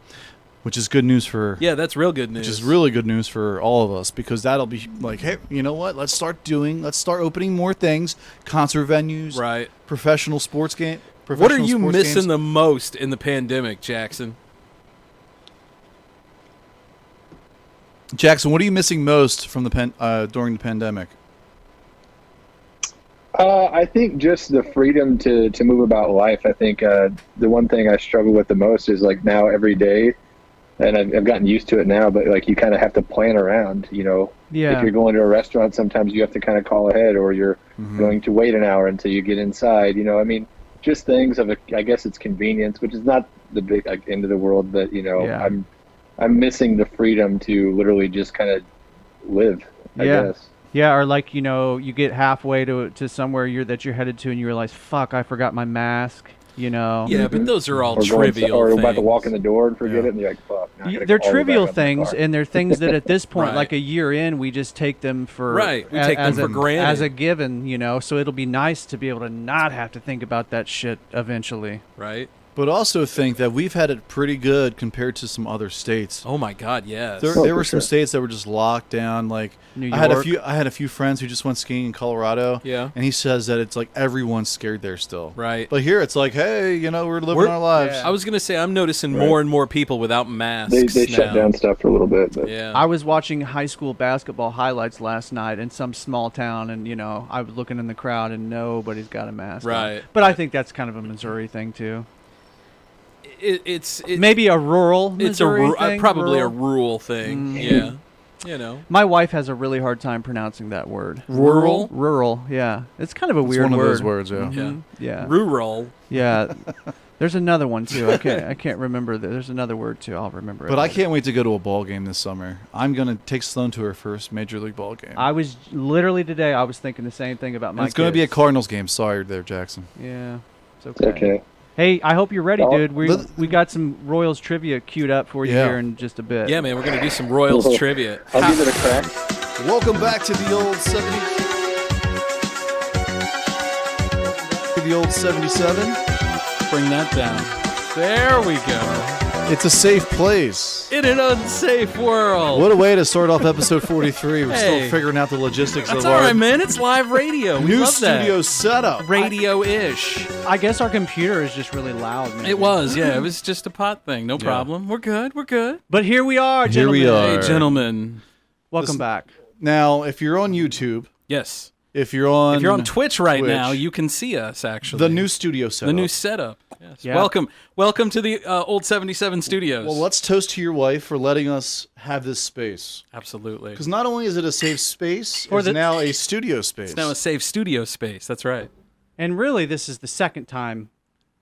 which is good news for Yeah, that's real good news. which is really good news for all of us, because that'll be like, hey, you know what? Let's start opening more things, concert venues, right. professional sports game. What are you missing the most in the pandemic, Jackson? Jackson, what are you missing most from the during the pandemic? I think just the freedom to move about life. I think the one thing I struggle with the most is like now every day, and I've gotten used to it now, but like you kind of have to plan around, you know. Yeah. If you're going to a restaurant, sometimes you have to kind of call ahead, or you're going to wait an hour until you get inside. You know, I mean, just things of I guess it's convenience, which is not the big end of the world, but you know, Yeah. I'm missing the freedom to literally just kind of live. I guess. Yeah, or like, you know, you get halfway to somewhere that you're headed to and you realize, fuck, I forgot my mask, you know. Yeah, but those are all Or trivial or things. about to walk in the door and forget it, and you're like, fuck. now I gotta They're go all the way trivial back up in the things, car. and they're things that at this point, Right. like a year in, we just take them for Right, we take them for granted. as a given, you know. So it'll be nice to be able to not have to think about that shit eventually. Right. But also think that we've had it pretty good compared to some other states. Oh my God, yes. There were some states that were just locked down. Like New I had York. a few friends who just went skiing in Colorado. Yeah. And he says that it's like everyone's scared there still. Right. But here it's like, hey, you know, we're living our lives. I was gonna say I'm noticing more and more people without masks. They now. shut down stuff for a little bit. But. Yeah. I was watching high school basketball highlights last night in some small town, and you know, I was looking in the crowd, and nobody's got a mask on. Right. But I think that's kind of a Missouri thing too. It's Maybe a rural It's Missouri a thing, probably a rural. rural thing. Mm. Yeah. You know. My wife has a really hard time pronouncing that word. Rural? Rural, yeah. It's kind of a It's weird one of word. those words, yeah. Mhm, yeah. Rural. Yeah. There's another one too. I can't remember. There's another word too. I'll remember it. But I later. can't wait to go to a ball game this summer. I'm gonna take Sloan to her first major league ball game. I was literally today. I was thinking the same thing about And my. it's gonna be a kids. Cardinals game. Sorry there, Jackson. Yeah, it's okay. Okay. Hey, I hope you're ready, Well, dude. We got some Royals trivia queued up for you Yeah. here in just a bit. Yeah, man, we're gonna do some Royals trivia. I'll give it a crack. Welcome back to the old 70. The old 77. Bring that down. There we go. It's a safe place. In an unsafe world. What a way to start off episode 43. We're still Hey. figuring out the logistics That's of all our right, man. It's live radio. We new love studio that. setup. Radio-ish. I guess our computer is just really loud, man. It was, yeah. It was just a pot thing. No problem. We're good. We're good. But here we are, Here gentlemen. we are. Hey, gentlemen. Welcome Listen, back. Now, if you're on YouTube, Yes. if you're on Twitch right now, you can see us, actually. the new studio setup. The new setup. Yes. Yeah. Welcome to the old 77 studios. Well, let's toast to your wife for letting us have this space. Absolutely. Because not only is it a safe space, For it's the- now a studio space. It's now a safe studio space. That's right. And really, this is the second time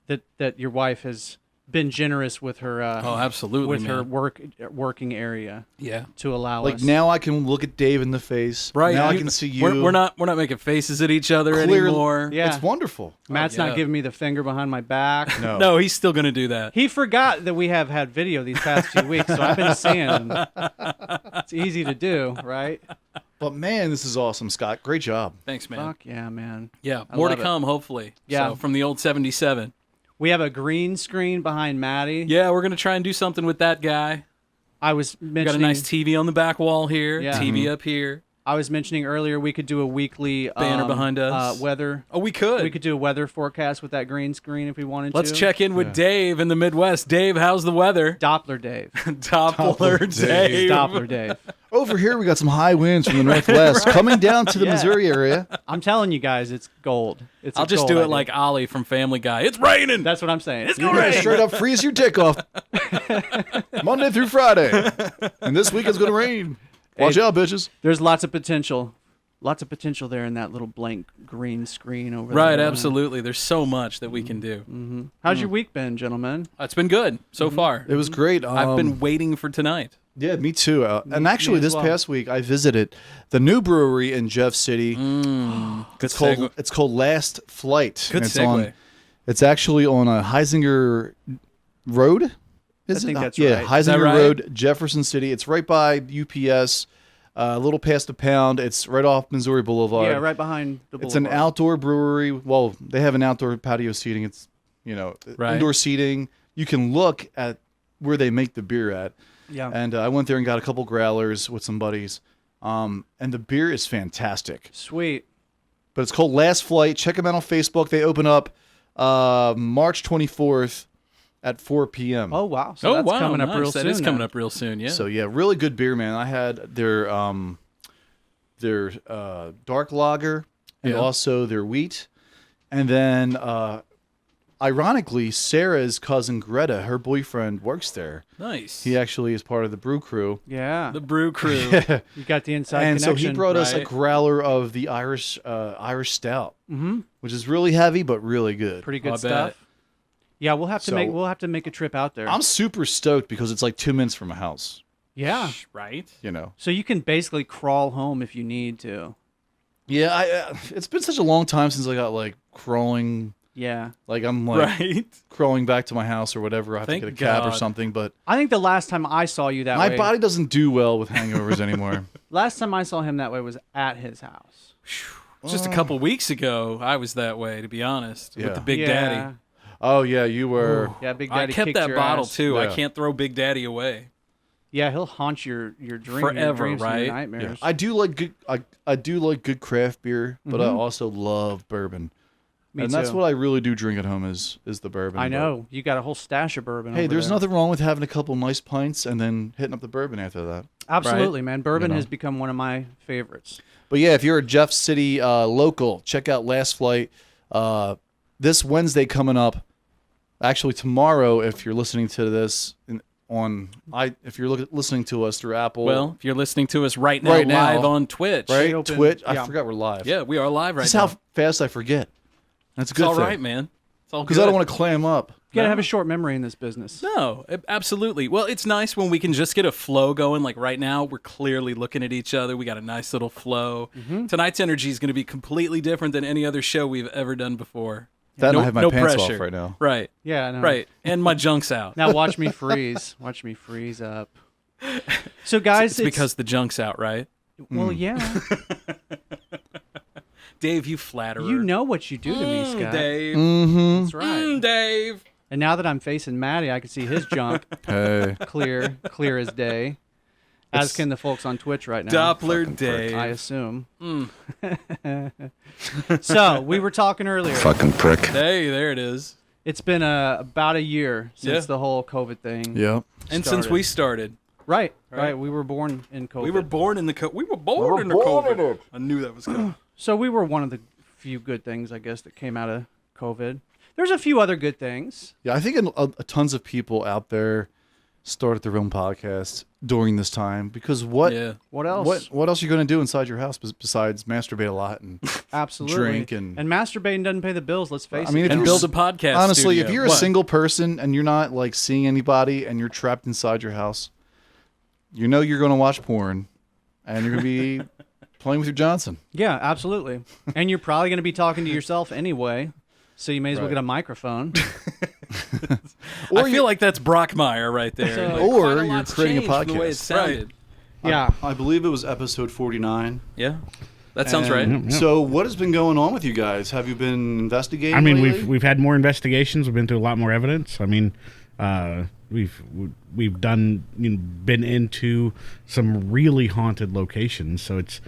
that your wife has been generous with her. Oh, absolutely, With her man. working area. Yeah. To allow like us. now I can look at Dave in the face. Right. Now I can see you. We're not making faces at each other Clearly- anymore. Yeah. It's wonderful. Matt's yeah. not giving me the finger behind my back. No. No, he's still going to do that. He forgot that we have had video these past 2 weeks, so I've been seeing him. It's easy to do, right? But man, this is awesome, Scott. Great job. Thanks, man. Fuck yeah, man. Yeah. I More to love it. come, hopefully. Yeah. So, from the old 77. We have a green screen behind Maddie. Yeah, we're going to try and do something with that guy. I was We mentioning. got a nice TV on the back wall here. Yeah. TV up here. I was mentioning earlier we could do a weekly Banner behind us. weather. Oh, we could. We could do a weather forecast with that green screen if we wanted Let's to. check in with Dave in the Midwest. Dave, how's the weather? Doppler Dave. Doppler Dave. Doppler Dave. Over here, we got some high winds from the northwest coming down to the Yeah. Missouri area. I'm telling you guys, it's gold. It's. I'll just do it like Ollie from Family Guy. It's raining. That's what I'm saying. It's You're gonna gonna rain. straight up freeze your dick off Monday through Friday, and this week it's gonna rain. Watch Hey, out, bitches. There's lots of potential. lots of potential there in that little blank green screen over Right, there. absolutely. There's so much that we can do. Mm-hmm. How's your week been, gentlemen? It's been good so far. It was great. I've been waiting for tonight. Yeah, me too. And actually, this past week I visited the new brewery in Jeff City. It's called Last Flight. Good and it's segue. It's actually on Heisinger Road. I think that's yeah, right. Heisinger Is that right? Road, Jefferson City. It's right by UPS, a little past the Pound. It's right off Missouri Boulevard. Yeah, right behind the boulevard. It's an outdoor brewery. Well, they have an outdoor patio seating. It's Right. indoor seating. You can look at where they make the beer at. Yeah. And I went there and got a couple growlers with some buddies. And the beer is fantastic. Sweet. But it's called Last Flight. Check them out on Facebook. They open up March 24th at 4 p.m. Oh, wow. So that's coming up real soon. That is coming then. up real soon, yeah. So, yeah, really good beer, man. I had their dark lager and Yeah. also their wheat. And then, ironically, Sarah's cousin Greta, her boyfriend, works there. Nice. He actually is part of the brew crew. Yeah. The brew crew. You got the inside And connection. so he brought us a right? growler of the Irish stout, which is really heavy but really good. Pretty good I stuff. bet. Yeah, we'll have to So- make a trip out there. I'm super stoked because it's like 2 minutes from my house. Yeah. Right? So you can basically crawl home if you need to. Yeah, it's been such a long time since I got like crawling. Yeah. Like I'm like Right. crawling back to my house or whatever. I have Thank to get a cab or God. something. But I think the last time I saw you that my way, body doesn't do well with hangovers anymore. last time I saw him that way was at his house. Just a couple weeks ago, I was that way, to be honest, Yeah. with the Big Yeah. Daddy. Oh yeah, you were. Yeah, Big I Daddy kept kicked that your bottle, ass. too. I Yeah. can't throw Big Daddy away. Yeah, he'll haunt your dreams, Forever, your dreams and right? your nightmares. I do like good. I do like good craft beer, but I also love bourbon. Me and that's too. what I really do drink at home is the bourbon. I but- know. You got a whole stash of bourbon. Hey, over there's there. nothing wrong with having a couple nice pints and then hitting up the bourbon after that. Absolutely, man. Bourbon You know. has become one of my favorites. But yeah, if you're a Jeff City local, check out Last Flight. This Wednesday coming up. Actually, tomorrow, if you're listening to this if you're listening to us through Apple, Well, if you're listening to us right now live on Twitch. right? open- Twitch. I yeah. forgot we're live. Yeah, we are live right This is now. how fast I forget. That's a It's good all thing. right, man. It's all Because good. I don't want to clam up. You gotta have a short memory in this business. No, absolutely. Well, it's nice when we can just get a flow going. Like right now, we're clearly looking at each other. We got a nice little flow. Tonight's energy is going to be completely different than any other show we've ever done before. That and no, I have my no pants pressure. off right now. Right. Yeah, I know. Right. And my junk's out. Now watch me freeze. Watch me freeze up. So guys, It's because the junk's out, right? well, yeah, Dave, you flatterer. you know what you do to me, Scott. Dave. Mm-hmm. That's right. Dave. And now that I'm facing Maddie, I can see his junk Hey. clear as day. As can the folks on Twitch right now. Doppler Dave. I assume. So we were talking earlier. Fucking prick. Hey, there it is. It's been about a year since Yeah. the whole COVID thing. Yep. And since we started. Right. We were born in COVID. We were born in the COVID. I knew that was coming. So we were one of the few good things, I guess, that came out of COVID. There's a few other good things. Yeah, I think tons of people out there started their own podcast during this time because what else? what else are you going to do inside your house besides masturbate a lot and Absolutely. drink and masturbating doesn't pay the bills. Let's face I mean, it. if And you're build a podcast honestly, studio. if you're a What? single person and you're not like seeing anybody and you're trapped inside your house, you know you're going to watch porn and you're going to be playing with your Johnson. Yeah, absolutely. And you're probably going to be talking to yourself anyway, so you may as well Right. get a microphone. I feel like that's Brockmeyer right there. So- Like, Or quite a you're lot's creating a changed from the way it podcast. sounded. Yeah. I believe it was episode 49. Yeah, that sounds right. And So what has been going on with you guys? Have you been investigating? I mean, lately? we've had more investigations. We've been through a lot more evidence. I mean, we've done been into some really haunted locations. So it's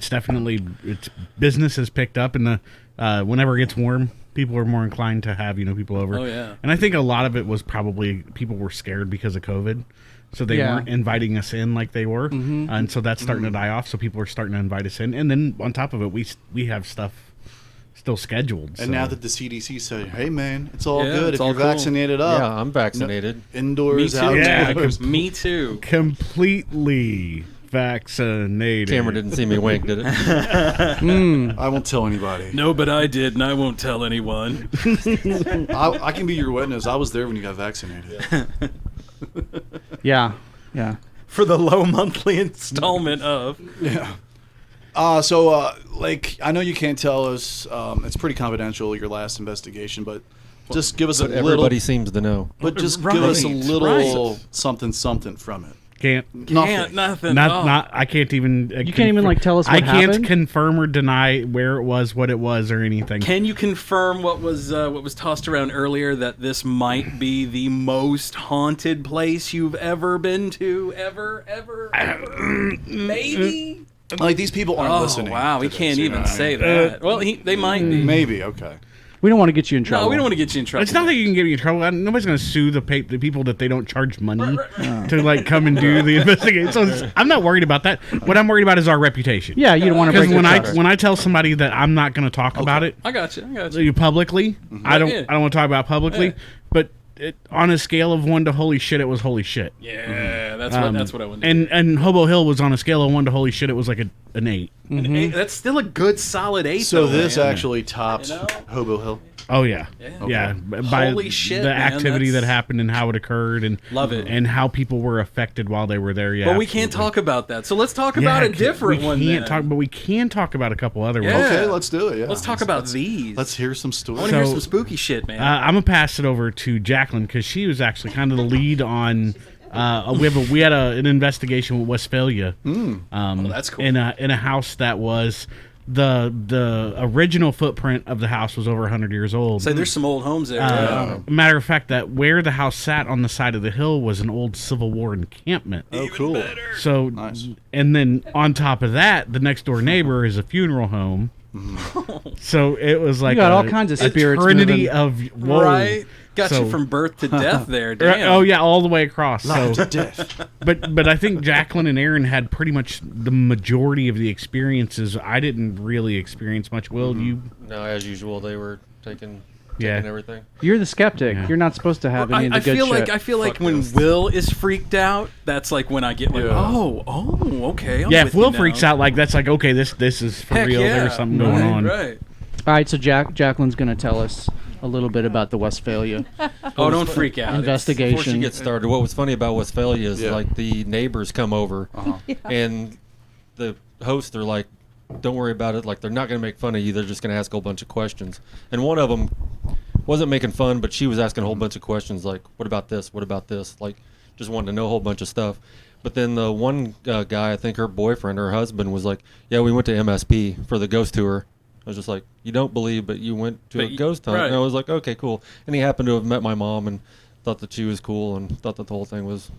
definitely business has picked up, and the whenever it gets warm, people are more inclined to have people over. Oh, yeah. And I think a lot of it was probably people were scared because of COVID. So they Yeah. weren't inviting us in like they were, and so that's starting to die off. So people are starting to invite us in, and then on top of it, we have stuff still scheduled. And so. now that the CDC said, "Hey, man, it's all Yeah, good it's if all you're cool. vaccinated up." Yeah, I'm vaccinated. Indoors, Me too. outdoors. Yeah, Me too. completely vaccinated. Cameron didn't see me wink, did it? I won't tell anybody. No, but I did, and I won't tell anyone. I can be your witness. I was there when you got vaccinated. Yeah. For the low monthly installment of. Yeah. Like, I know you can't tell us. It's pretty confidential, your last investigation, but just give us a little. Everybody seems to know. But just give us a little something from it. Can't nothing. Not. I can't even. You can't even like tell us what I can't happened? confirm or deny where it was, what it was, or anything. Can you confirm what was tossed around earlier, that this might be the most haunted place you've ever been to? Ever? Maybe. Like, these people aren't listening. Wow, we to can't this, you even know? say that. Well, they might be. Maybe. Okay. We don't want to get you in trouble. No, we don't want to get you in trouble. It's not that you can get me in trouble. Nobody's going to sue the people that they don't charge money to like come and do the investigation. So I'm not worried about that. What I'm worried about is our reputation. Yeah, you don't want to break when the I trust. when I tell somebody that I'm not going to talk about it, I got you. Publicly, I don't want to talk about it publicly. Yeah. But on a scale of 1 to holy shit, it was holy shit. Yeah, that's what I wanted. And Hobo Hill was on a scale of 1 to holy shit. It was like an 8. An 8. That's still a good solid 8. So though, this man. actually tops Hobo Hill. Oh yeah, Yeah. By Holy shit, the man, activity that's- that happened and how it occurred, and Love it. and how people were affected while they were there. Yeah, But we can't talk about that. So let's talk about a different one. But we can talk about a couple other ones. Okay, let's do it. Yeah. Let's talk about these. Let's hear some I stories. want to hear some spooky shit, man. I'm gonna pass it over to Jacqueline because she was actually kind of the lead on. We had an investigation with Westphalia. That's cool. In a house that was the original footprint of the house was over 100 years old. So there's some old homes there. Matter of fact, that where the house sat on the side of the hill was an old Civil War encampment. Oh, cool. So, and then on top of that, the next door neighbor is a funeral home. So it was like You got all kinds of spirits trinity moving. of whoa. Right? Got you from birth to death there. Damn. Oh yeah, all the way across. Life So, to death. but I think Jacqueline and Aaron had pretty much the majority of the experiences. I didn't really experience much. Will you? No, as usual, they were taking everything. You're the skeptic. Yeah. You're not supposed to have any of the good shit. I feel like when Will is freaked out, that's like when I get like, okay. I'm Yeah, with if Will you freaks now. out like that's like okay, this is for Heck real. yeah. There's something going on. Right. All right, so Jacqueline's going to tell us a little bit about the Westphalia Oh, don't freak out. investigation. Before she gets started, what was funny about Westphalia is like the neighbors come over and the hosts are like, don't worry about it. Like, they're not going to make fun of you. They're just going to ask a whole bunch of questions. And one of them wasn't making fun, but she was asking a whole bunch of questions like, what about this? What about this? Like, just wanted to know a whole bunch of stuff. But then the one guy, I think her boyfriend or her husband was like, yeah, we went to MSP for the ghost tour. I was just like, you don't believe, but you went to a ghost hunt. right. And I was like, okay, cool. And he happened to have met my mom and thought that she was cool and thought that the whole thing was,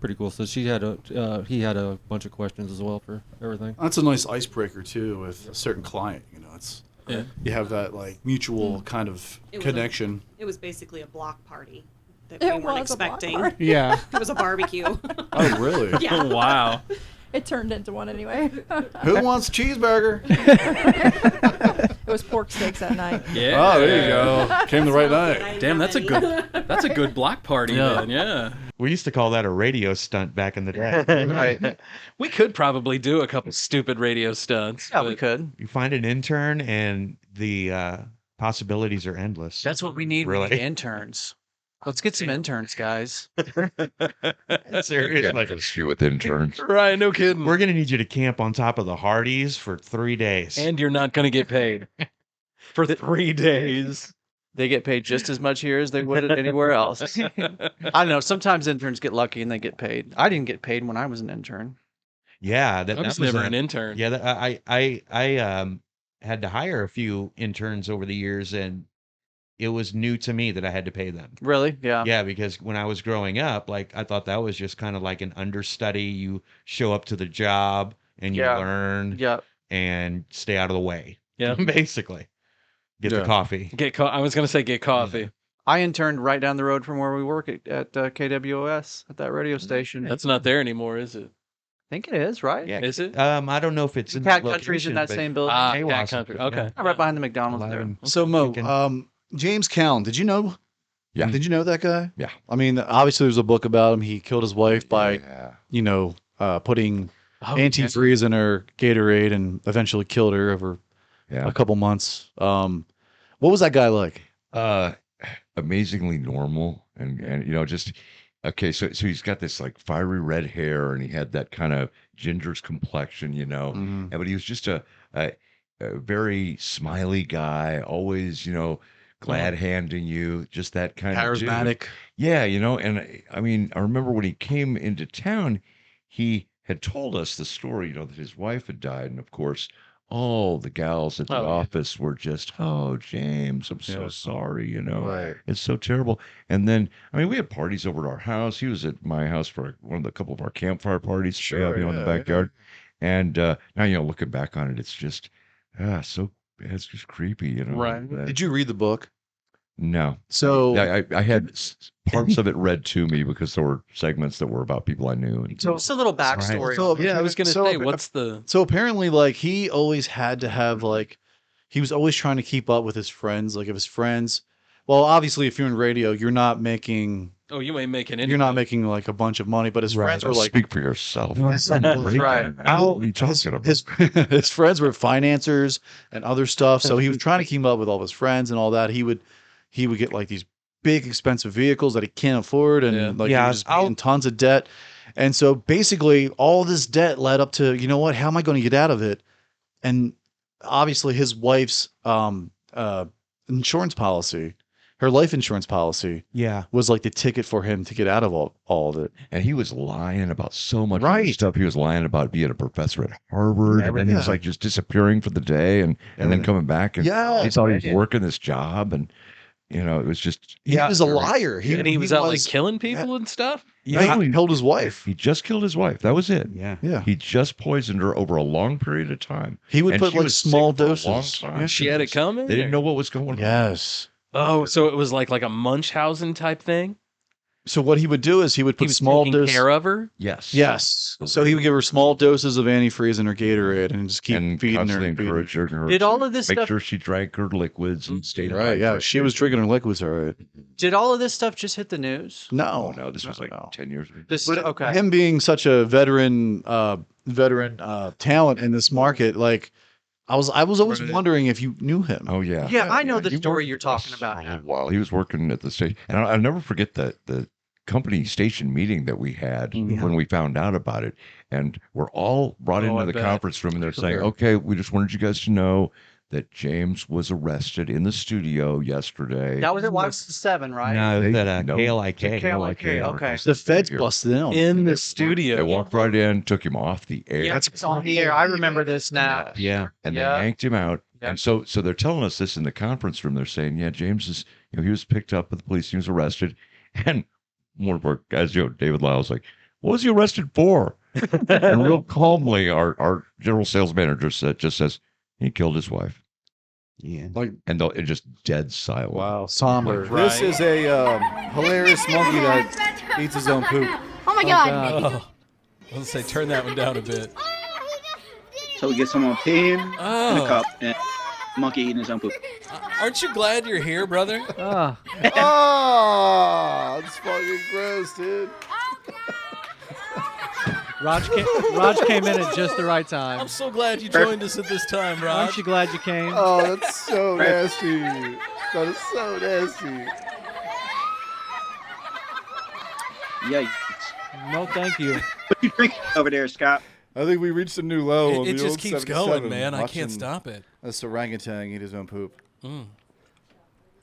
pretty cool. So he had a bunch of questions as well for everything. That's a nice icebreaker too with a certain client. It's you have that like mutual kind of connection. It was basically a block party that It we weren't was a block expecting. party. Yeah. It was a barbecue. Oh, really? Yeah. Wow. It turned into one anyway. Who wants cheeseburger? It was pork steaks that night. Yeah. Oh, there you go. Came the right night. Damn, that's a good block party, man. Yeah. We used to call that a radio stunt back in the day. Right. We could probably do a couple stupid radio stunts. Yeah, we could. You find an intern, and the possibilities are endless. That's what we need. Really? We need interns. Let's get some interns, guys. Seriously. Like a shoot with interns. Right, no kidding. We're going to need you to camp on top of the Hardys for 3 days. And you're not going to get paid for 3 days. They get paid just as much here as they would anywhere else. I don't know. Sometimes interns get lucky and they get paid. I didn't get paid when I was an intern. Yeah, that I was was never an intern. Yeah, I had to hire a few interns over the years, and it was new to me that I had to pay them. Really? Yeah. Yeah, because when I was growing up, like I thought that was just kind of like an understudy. You show up to the job and you learn and stay out of the way. Yeah. Basically. Get the coffee. I was going to say get coffee. I interned right down the road from where we work at KWOS at that radio station. That's not there anymore, is it? I think it is, right? Yeah. Is it? I don't know if it's in Cat that Country's in that location, same but- building. Cat Country. Okay. Right behind the McDonald's there. So Mo, James Callan, did you know? Yeah. Did you know that guy? Yeah. I mean, obviously there's a book about him. He killed his wife by, putting antifreeze in her Gatorade and eventually killed her over a couple months. What was that guy like? Amazingly normal and just okay. So he's got this like fiery red hair and he had that kind of ginger's complexion, but he was just a very smiley guy, always, glad handing you, just that kind of dude. Charismatic. Yeah, and I mean, I remember when he came into town, he had told us the story, that his wife had died, and of course, all the gals at the office were just, "Oh, James, I'm so sorry, Right. it's so terrible." And then, I mean, we had parties over at our house. He was at my house for a couple of our campfire parties, in the backyard. And now, looking back on it, it's just, it's just creepy, Right. that- Did you read the book? No. So I had parts of it read to me because there were segments that were about people I knew. And So it's a little backstory. So, Yeah, I was gonna say, what's the? So apparently, like, he always had to have, like, he was always trying to keep up with his friends. Like, if his friends, well, obviously, if you're in radio, you're not making. Oh, you ain't making any. You're not making like a bunch of money, but his friends were like, speak for yourself. right. How are you talking about? His friends were financiers and other stuff. So he was trying to keep up with all his friends and all that. He would get like these big expensive vehicles that he can't afford, and he would just be in tons of debt. And so basically, all this debt led up to, what? How am I going to get out of it? And obviously, his wife's insurance policy. Her life insurance policy was like the ticket for him to get out of all of it. And he was lying about so much stuff. He was lying about being a professor at Harvard. And then he was like just disappearing for the day and then coming back. And he thought he was working this job. And, it was just. He was a liar. He was out like killing people and stuff? Yeah, he killed his wife. He just killed his wife. That was it. Yeah. He just poisoned her over a long period of time. He would And put she like was small sick for a long doses. time. She had it coming? They didn't know what was going on. Yes. Oh, so it was like a Munchausen type thing? So what he would do is he would put was small taking doses. care of her? Yes. Yes. So he would give her small doses of antifreeze in her Gatorade and just keep feeding her. Constantly And feeding encourage her. Did all of this Make stuff? sure she drank her liquids and stayed Right. Yeah. hydrated. She was drinking her liquids. All right. Did all of this stuff just hit the news? No. No, this was like 10 years ago. Okay. Him being such a veteran talent in this market, like I was always wondering if you knew him. Oh yeah. Yeah, I know the He story worked you're for us talking about. for a while. He was working at the station, and I'll never forget the company station meeting that we had when we found out about it. And we're all brought into the conference room, and they're saying, "Okay, we just wanted you guys to know that James was arrested in the studio yesterday." That was at YC7, right? No, it was at No. KLIK. KLIK, okay. The feds busted in the They studio. walked right in, took him off the air. Yeah, it's on the air. I remember this now. Yeah. And Yeah. they yanked him out. Yeah. And so they're telling us this in the conference room. They're saying, yeah, James is, he was picked up with the police. He was arrested. And one of our guys, David Lyle, was like, what was he arrested for? And real calmly, our general sales manager just says, he killed his wife. Yeah. And it just dead silent. Wow, somber. Right. This is a hilarious monkey that eats his own poop. Oh my god. Oh. Let's say turn that one down a bit. So we get someone peeing in a cup and monkey eating his own poop. Aren't you glad you're here, brother? Oh, it's fucking gross, dude. Raj came in at just the right time. I'm so glad you joined us at this time, Raj. Aren't you glad you came? Oh, that's so nasty. That is so nasty. Yikes. No, thank you. What you drinking over there, Scott? I think we reached a new low. on It the just old keeps 77, going, man. I can't watching stop it. This orangutan eat his own poop. Mm.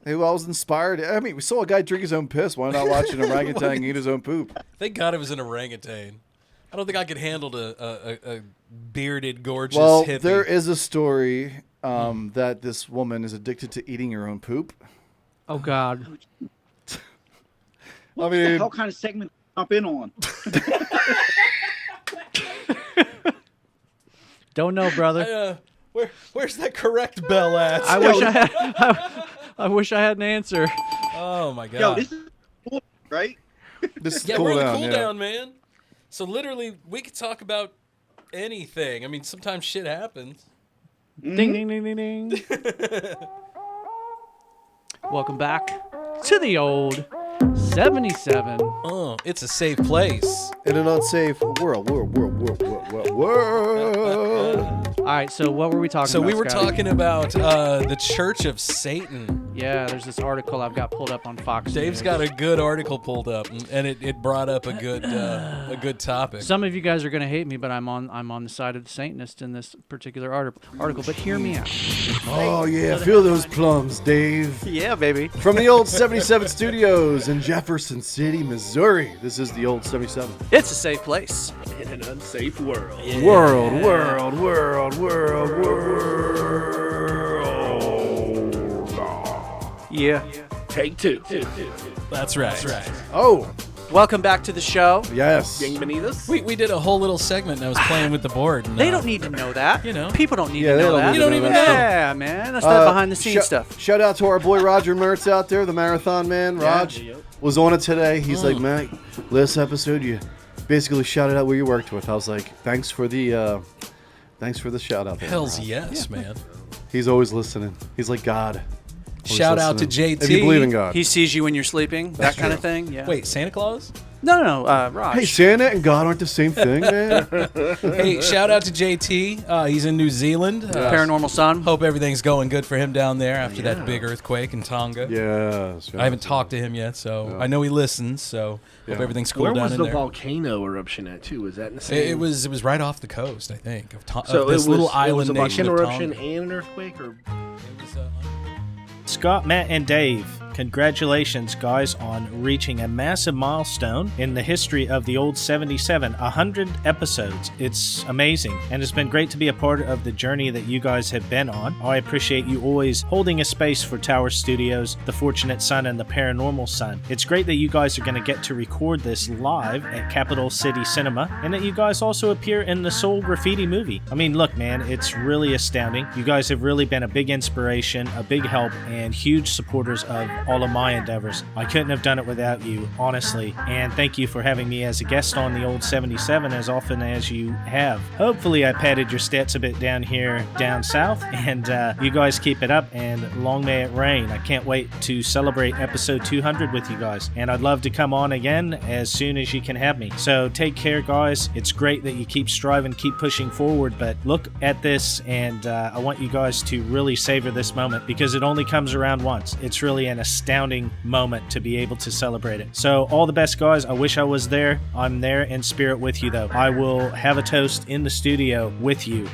Hey, well, I was inspired. I mean, we saw a guy drink his own piss. Why not watch an orangutan eat his own poop? Thank God it was an orangutan. I don't think I could handle a bearded, gorgeous Well, hippie. there is a story that this woman is addicted to eating her own poop. Oh God. What I the mean, hell kind of segment jump in on? Don't know, brother. Where's that correct bell at? I wish I had. I wish I had an answer. Oh my God. Yo, this is cool, right? This is Yeah, cool we're in the down, cool yeah. down, man. So literally, we could talk about anything. I mean, sometimes shit happens. Ding ding ding ding ding. Welcome back to the old 77. Oh, it's a safe place. In an unsafe world. All right, so what were we talking So about? we were Scotty? talking about the Church of Satan. Yeah, there's this article I've got pulled up on Fox Dave's News. got a good article pulled up, and it brought up a good topic. Some of you guys are going to hate me, but I'm on the side of the Satanist in this particular article. But hear me out. Oh, yeah. Feel those plums, Dave. Yeah, baby. From the old 77 Studios in Jefferson City, Missouri. This is the old 77. It's a safe place. In an unsafe world. Yeah. World. Yeah. Take two. That's right. Oh. Welcome back to the show. Yes. We did a whole little segment, and I was playing with the board. And, They don't need to know that. You know. People don't need Yeah, to they know don't that. need to know that. Yeah, man. That's that behind the scenes stuff. Shout out to our boy Roger Mertz out there, the marathon man. Raj was on it today. He's like, Matt, last episode you basically shouted out where you worked with. I was like, thanks for the shout out. there, Hell's Raj." yes, man. He's always listening. He's like God. Always Shout out to listening. JT. If you believe in God. He sees you when you're sleeping. That's that kind of true. thing. Yeah. Wait, Santa Claus? No, Raj. Hey, Santa and God aren't the same thing, man. Hey, shout out to JT. He's in New Zealand. Paranormal Son. Hope everything's going good for him down there after that big earthquake in Tonga. Yes. I haven't talked to him yet, so I know he listens. So hope everything's cool Where down was in the there. volcano eruption at too? Was that in the same? It was right off the coast, I think. Of So this it was, little it island was a nation volcano of eruption Tonga. and an earthquake, or Scott, Matt, and Dave, congratulations, guys, on reaching a massive milestone in the history of the old 77, 100 episodes. It's amazing, and it's been great to be a part of the journey that you guys have been on. I appreciate you always holding a space for Tower Studios, The Fortunate Son, and The Paranormal Son. It's great that you guys are going to get to record this live at Capital City Cinema, and that you guys also appear in the Soul Graffiti movie. I mean, look, man, it's really astounding. You guys have really been a big inspiration, a big help, and huge supporters of all of my endeavors. I couldn't have done it without you, honestly, and thank you for having me as a guest on the old 77 as often as you have. Hopefully I padded your stats a bit down here down south, and you guys keep it up, and long may it rain. I can't wait to celebrate episode 200 with you guys, and I'd love to come on again as soon as you can have me. So take care, guys. It's great that you keep striving, keep pushing forward, but look at this, and I want you guys to really savor this moment, because it only comes around once. It's really an astounding moment to be able to celebrate it. So all the best, guys. I wish I was there. I'm there in spirit with you, though. I will have a toast in the studio with you